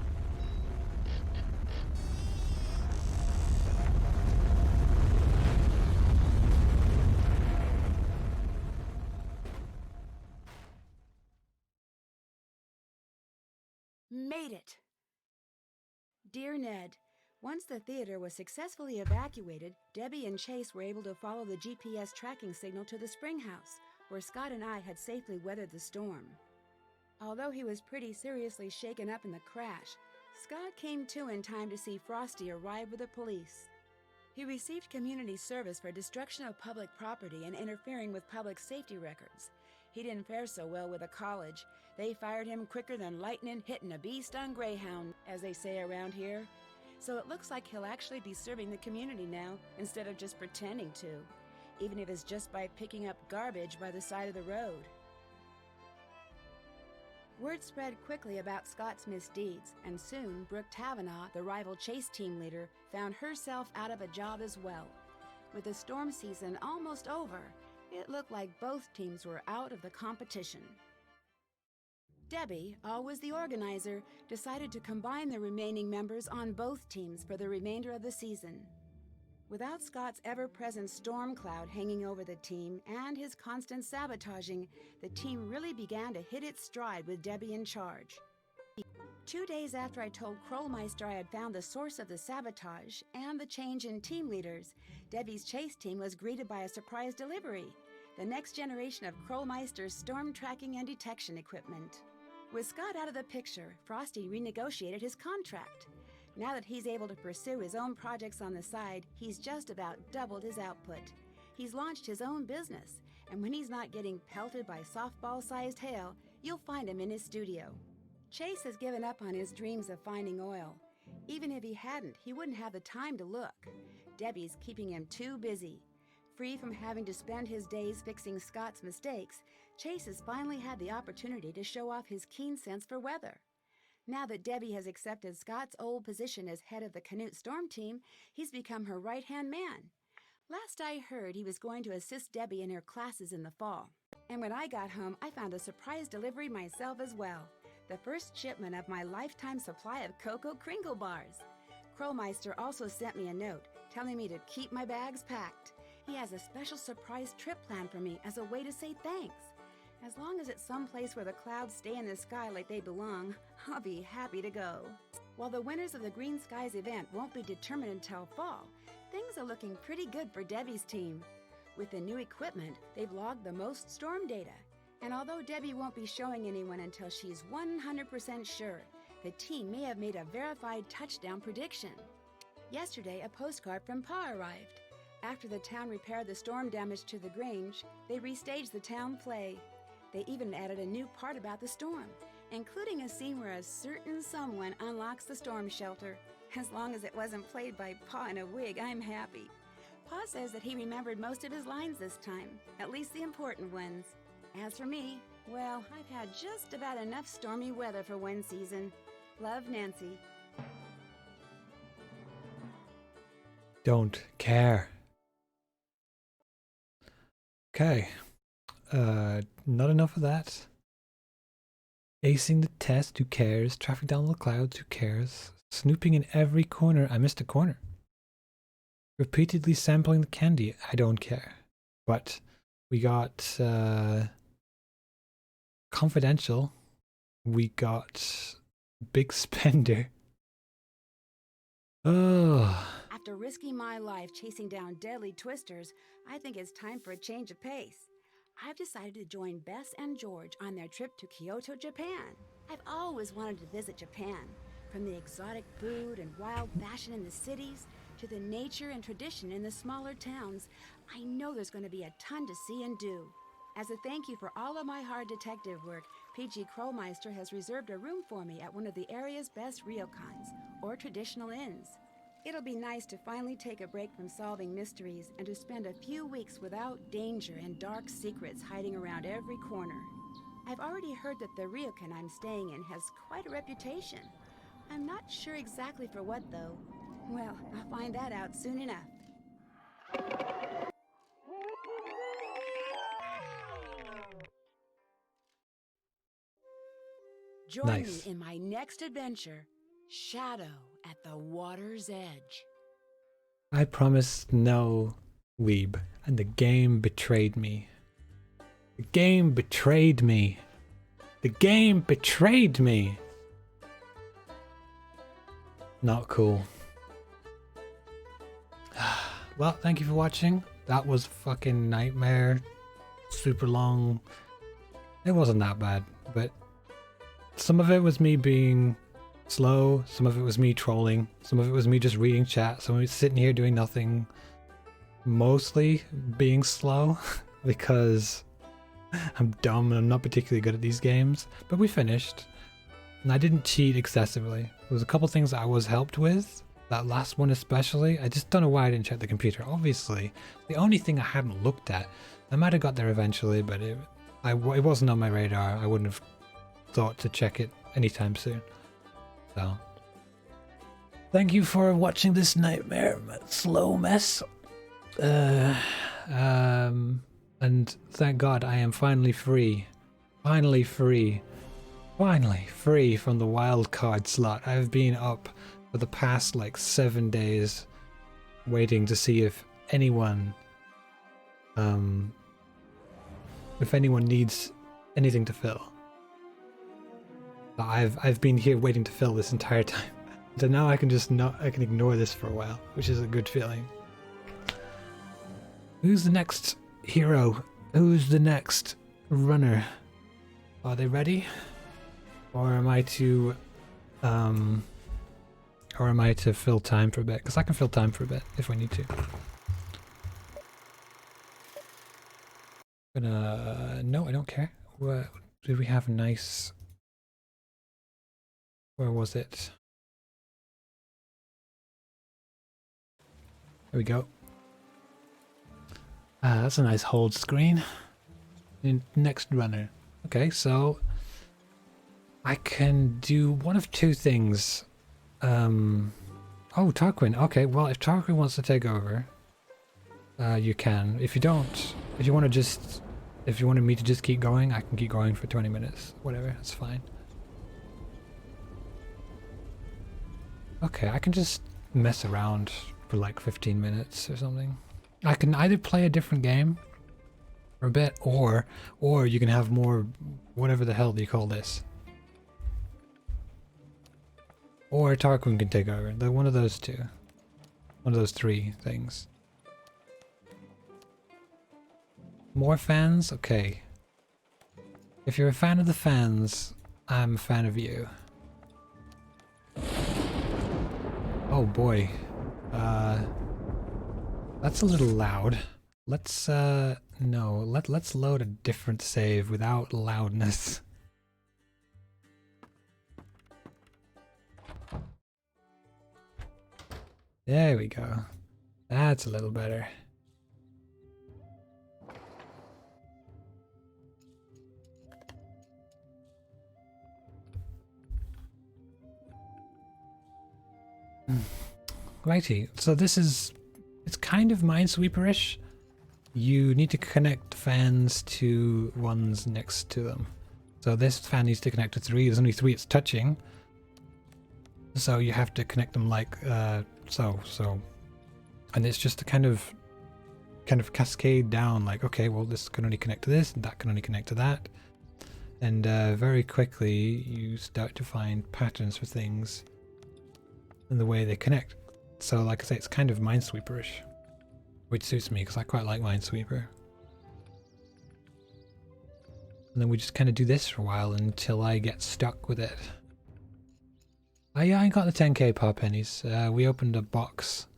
Made it! Dear Ned, once the theater was successfully evacuated, Debbie and Chase were able to follow the GPS tracking signal to the spring house, where Scott and I had safely weathered the storm. Although he was pretty seriously shaken up in the crash, Scott came to in time to see Frosty arrive with the police. He received community service for destruction of public property and interfering with public safety records. He didn't fare so well with the college. They fired him quicker than lightning hitting a beast on Greyhound, as they say around here. So it looks like he'll actually be serving the community now, instead of just pretending to, even if it's just by picking up garbage by the side of the road. Word spread quickly about Scott's misdeeds, and soon Brooke Tavenaugh, the rival chase team leader, found herself out of a job as well. With the storm season almost over, it looked like both teams were out of the competition. Debbie, always the organizer, decided to combine the remaining members on both teams for the remainder of the season. Without Scott's ever-present storm cloud hanging over the team and his constant sabotaging, the team really began to hit its stride with Debbie in charge. 2 days after I told Krollmeister I had found the source of the sabotage and the change in team leaders, Debbie's chase team was greeted by a surprise delivery, the next generation of Krollmeister's storm tracking and detection equipment. With Scott out of the picture, Frosty renegotiated his contract. Now that he's able to pursue his own projects on the side, he's just about doubled his output. He's launched his own business, and when he's not getting pelted by softball-sized hail, you'll find him in his studio. Chase has given up on his dreams of finding oil. Even if he hadn't, he wouldn't have the time to look. Debbie's keeping him too busy. Free from having to spend his days fixing Scott's mistakes, Chase has finally had the opportunity to show off his keen sense for weather. Now that Debbie has accepted Scott's old position as head of the Canute Storm team, he's become her right-hand man. Last I heard, he was going to assist Debbie in her classes in the fall. And when I got home, I found a surprise delivery myself as well. The first shipment of my lifetime supply of Cocoa Kringle bars. Krollmeister also sent me a note telling me to keep my bags packed. He has a special surprise trip planned for me as a way to say thanks. As long as it's someplace where the clouds stay in the sky like they belong, I'll be happy to go. While the winners of the Green Skies event won't be determined until fall, things are looking pretty good for Debbie's team. With the new equipment, they've logged the most storm data. And although Debbie won't be showing anyone until she's 100% sure, the team may have made a verified touchdown prediction. Yesterday, a postcard from Pa arrived. After the town repaired the storm damage to the Grange, they restaged the town play. They even added a new part about the storm, including a scene where a certain someone unlocks the storm shelter. As long as it wasn't played by Pa in a wig, I'm happy. Pa says that he remembered most of his lines this time, at least the important ones. As for me, well, I've had just about enough stormy weather for one season. Love, Nancy. Don't care. Okay. Not enough of that. Acing the test, who cares? Traffic down the clouds, who cares? Snooping in every corner, I missed a corner. Repeatedly sampling the candy, I don't care. But we got confidential. We got big spender. Oh. After risking my life chasing down deadly twisters, I think it's time for a change of pace. I've decided to join Bess and George on their trip to Kyoto, Japan. I've always wanted to visit Japan, from the exotic food and wild fashion in the cities to the nature and tradition in the smaller towns. I know there's going to be a ton to see and do. As a thank you for all of my hard detective work, PG Krollmeister has reserved a room for me at one of the area's best ryokans, or traditional inns. It'll be nice to finally take a break from solving mysteries and to spend a few weeks without danger and dark secrets hiding around every corner. I've already heard that the ryokan I'm staying in has quite a reputation. I'm not sure exactly for what, though. Well, I'll find that out soon enough. Join Nice. me in my next adventure, Shadow at the Water's Edge. I promised no weeb, and the game betrayed me. The game betrayed me. The game betrayed me. Not cool. Well, thank you for watching. That was fucking nightmare. Super long. It wasn't that bad, but some of it was me being slow, some of it was me trolling, some of it was me just reading chat, some of it sitting here doing nothing. Mostly being slow because I'm dumb and I'm not particularly good at these games. But we finished. And I didn't cheat excessively. There was a couple things I was helped with. That last one especially. I just don't know why I didn't check the computer. Obviously, the only thing I hadn't looked at. I might have got there eventually, but it wasn't on my radar. I wouldn't have thought to check it anytime soon. So, thank you for watching this nightmare slow mess. And thank God I am finally free. Finally free. Finally free from the wild card slot. I've been up for the past like 7 days waiting to see if anyone needs anything to fill. I've been here waiting to fill this entire time. So now I can ignore this for a while, which is a good feeling. Who's the next hero? Who's the next runner? Are they ready? Or am I to fill time for a bit? Because I can fill time for a bit if we need to. No, I don't care. What did we have? Nice. Where was it? There we go. That's a nice hold screen. Next runner. Okay, so I can do one of two things. Oh, Tarquin. Okay, well, if Tarquin wants to take over, you can. If you don't, if you wanted me to just keep going, I can keep going for 20 minutes. Whatever, that's fine. Okay, I can just mess around for like 15 minutes or something. I can either play a different game for a bit, or you can have more, whatever the hell do you call this? Or Tarquin can take over. They're one of those two. One of those three things. More fans? Okay. If you're a fan of the fans, I'm a fan of you. Oh boy. That's a little loud. Let's no, let's load a different save without loudness. There we go. That's a little better. Righty, so this is, it's kind of Minesweeper-ish. You need to connect fans to ones next to them. So this fan needs to connect to 3, there's only 3 it's touching. So you have to connect them like so. And it's just a kind of cascade down, like, okay, well this can only connect to this, and that can only connect to that. And very quickly you start to find patterns for things in the way they connect. So like I say, it's kind of Minesweeper-ish, which suits me because I quite like Minesweeper. And then we just kind of do this for a while until I get stuck with it. Oh yeah, I got the 10k power pennies. We opened a box.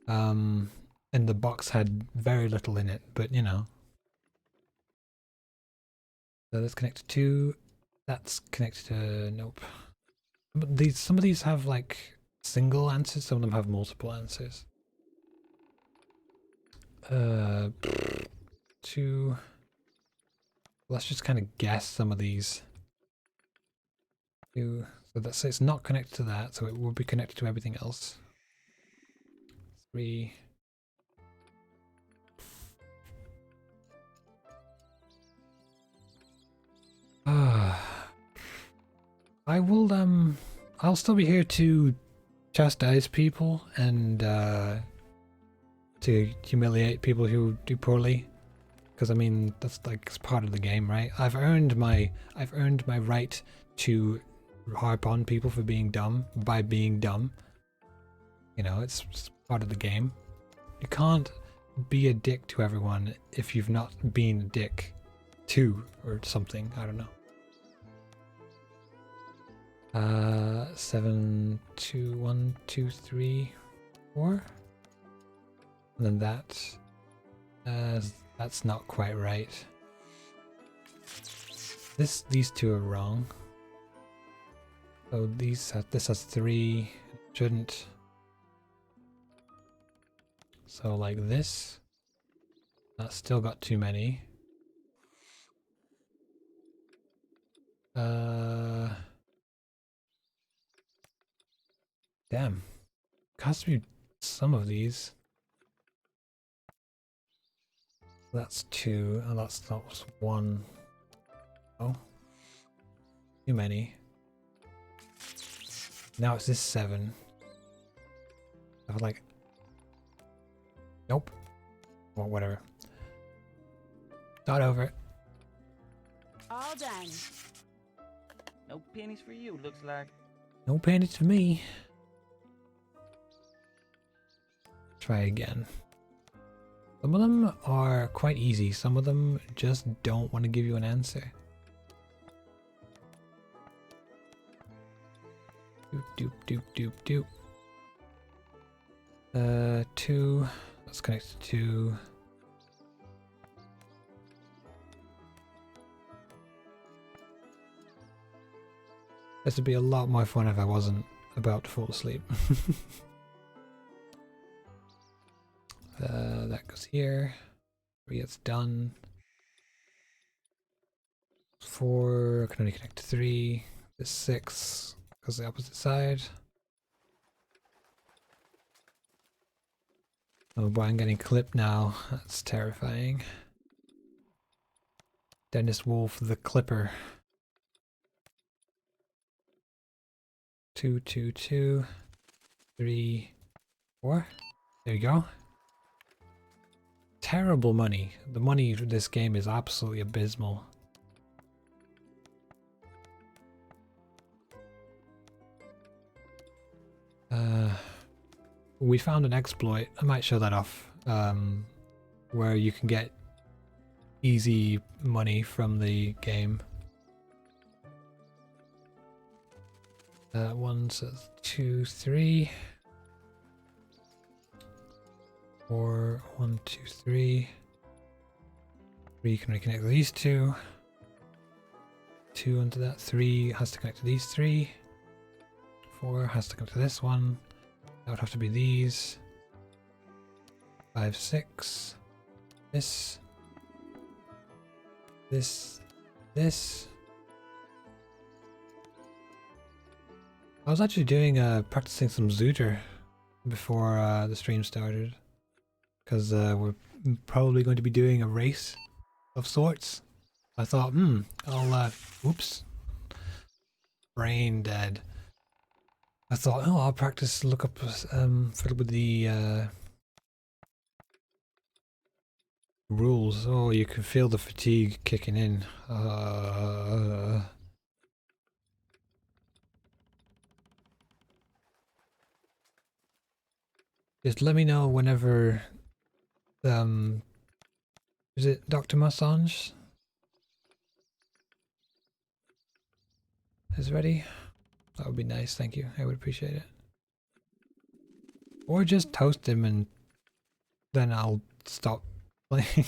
And the box had very little in it, but you know. So that's connected to, that's connected to, nope. But some of these have like single answers, some of them have multiple answers. 2. Let's just kind of guess some of these. 2. So that's, it's not connected to that, so it will be connected to everything else. 3. I will I'll still be here to chastise people and to humiliate people who do poorly, because I mean that's like, it's part of the game, right? I've earned my right to harp on people for being dumb by being dumb. You know, it's part of the game. You can't be a dick to everyone if you've not been a dick to or something. I don't know. 7, 2, 1, 2, 3, 4. And then that's not quite right. These two are wrong. So this has 3, shouldn't. So like this, that's still got too many. Damn. Has to be some of these. That's 2, and that's not 1. Oh. Too many. Now it's this 7. I was like, nope. Well, whatever. Start over. All done. No pennies for you, looks like. No pennies for me. Try again. Some of them are quite easy. Some of them just don't want to give you an answer. Doop doop doop doop doop. 2. Let's connect to 2. This would be a lot more fun if I wasn't about to fall asleep. That goes here. 3, it's done. 4, can only connect to 3. This 6 goes the opposite side. Oh boy, I'm getting clipped now. That's terrifying. Dennis Wolf, the Clipper. 2, 2, 2, 3, 4. There you go. Terrible money. The money for this game is absolutely abysmal. We found an exploit. I might show that off. Where you can get easy money from the game. One, so 2, 3. 4, 1, 2, 3. 3 can reconnect these two. 2 onto that. 3 has to connect to these 3. 4 has to connect to this one. That would have to be these. 5, 6. This. This. I was actually doing practicing some Zooter before the stream started, because we're probably going to be doing a race of sorts. I thought, I'll oops, brain dead. I thought, I'll practice, look up fiddle with the rules. Oh, you can feel the fatigue kicking in. Just let me know whenever is it Dr. Massange is ready? That would be nice, thank you. I would appreciate it. Or just toast him and then I'll stop playing.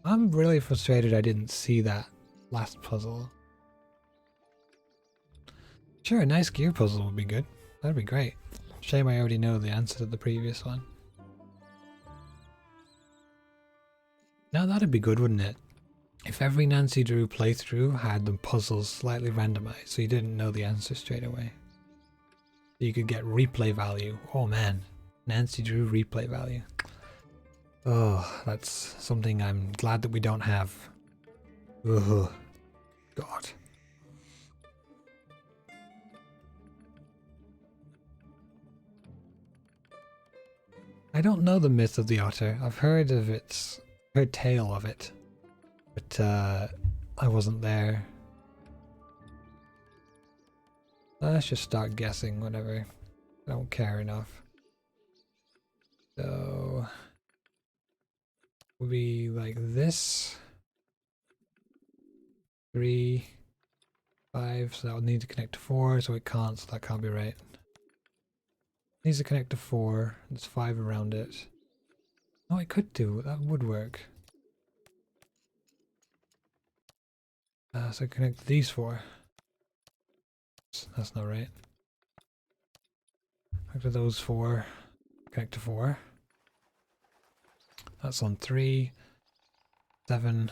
I'm really frustrated I didn't see that last puzzle. Sure, a nice gear puzzle would be good. That'd be great. Shame I already know the answer to the previous one. Now that'd be good, wouldn't it? If every Nancy Drew playthrough had the puzzles slightly randomized so you didn't know the answer straight away. You could get replay value. Oh man, Nancy Drew replay value. Oh, that's something I'm glad that we don't have. Ugh. God. I don't know the myth of the otter. I've heard of its, heard tale of it, but I wasn't there. Let's just start guessing, whatever. I don't care enough. So will be like this. 3, 5, so that would need to connect to 4, so it can't, so that can't be right. Needs to connect to 4, there's 5 around it. Oh, it could do, that would work. So connect to these 4. That's not right. Connect to those 4, connect to 4. That's on 3, 7.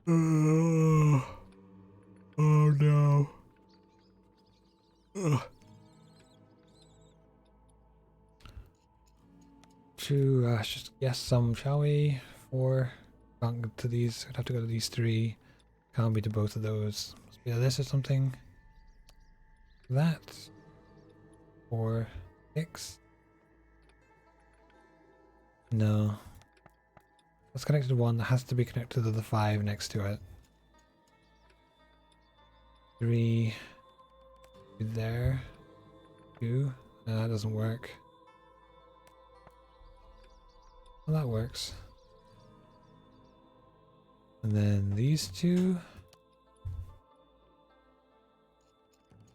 Oh no. Ugh. Just guess some, shall we? 4. Can't go to these. I'd have to go to these 3. Can't be to both of those. Must be this or something. That. 4, 6. No. That's connected to 1. That has to be connected to the 5 next to it. 3. There. 2. No, that doesn't work. Well, that works. And then these 2.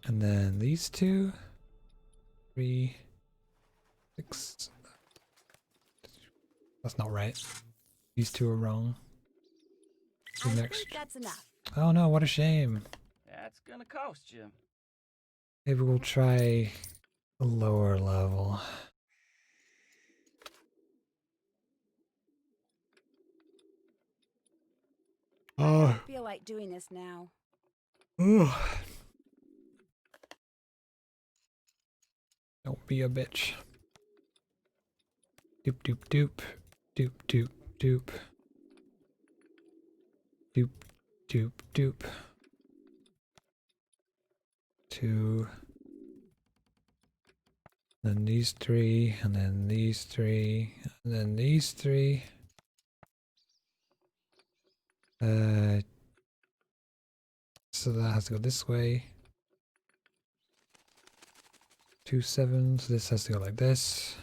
And then these 2. 3. 6. That's not right. These 2 are wrong. I think that's enough. Oh no, what a shame. That's gonna cost you. Maybe we'll try a lower level. I Oh. don't feel like doing this now. Ugh. Don't be a bitch. Doop doop doop. Doop doop doop. Doop Doop doop. 2. Then these 3, and then these 3, and then these 3. So that has to go this way. 2 7s. This has to go like this.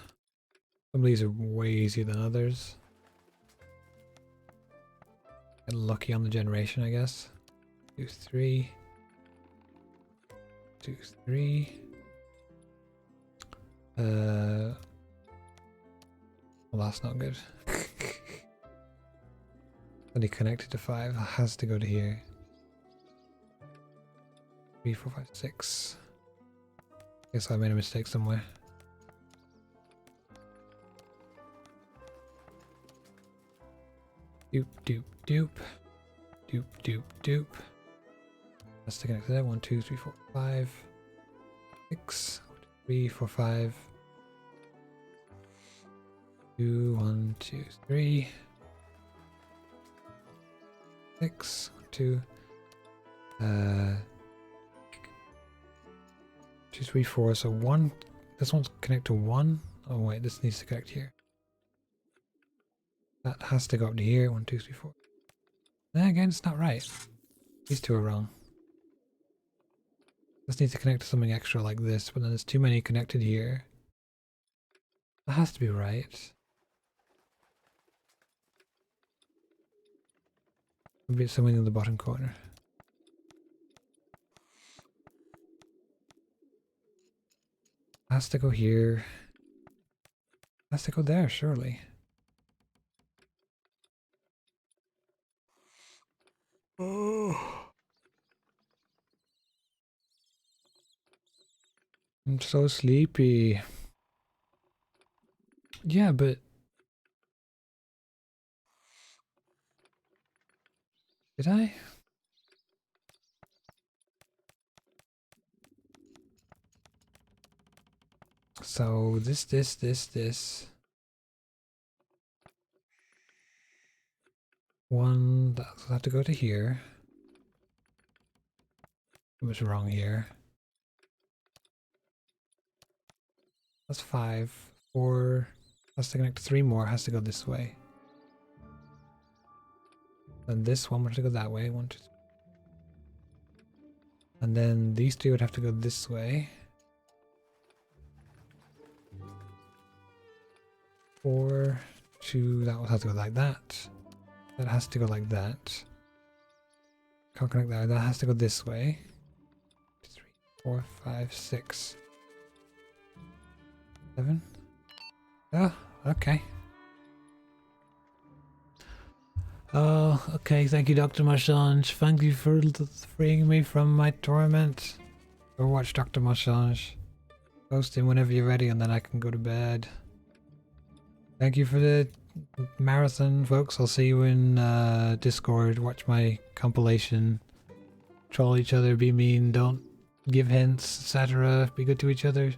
Some of these are way easier than others. Get lucky on the generation, I guess. 2 3. 2 3. Well, that's not good. Only connected to 5. It has to go to here. 3 4 5 6. Guess I made a mistake somewhere. Doop doop doop. Doop doop doop. Has to connect to that. 1 2 3 4 5 6. 3 4 5. 2 1 2 3 6 2 2 3 4. So 1. This one's connect to 1. Oh wait, this needs to connect here. That has to go up to here. 1 2 3 4. Then again, it's not right. These two are wrong. This needs to connect to something extra like this, but then there's too many connected here. That has to be right. Maybe it's something in the bottom corner. Has to go here. Has to go there, surely. Oh. I'm so sleepy. Yeah, but did I? So this. One that'll have to go to here. It was wrong here. That's 5. 4 has to connect to 3 more, has to go this way. Then this one would have to go that way. 1 2 3. And then these 2 would have to go this way. 4 2, that would have to go like that. That has to go like that. Can't connect there. That has to go this way. 3 4 5 6 7. Oh, okay. Oh, okay. Thank you, Dr. Machange. Thank you for freeing me from my torment. Go watch Dr. Machange. Post him whenever you're ready, and then I can go to bed. Thank you for the marathon, folks. I'll see you in Discord. Watch my compilation. Troll each other, be mean, don't give hints, etc. Be good to each other.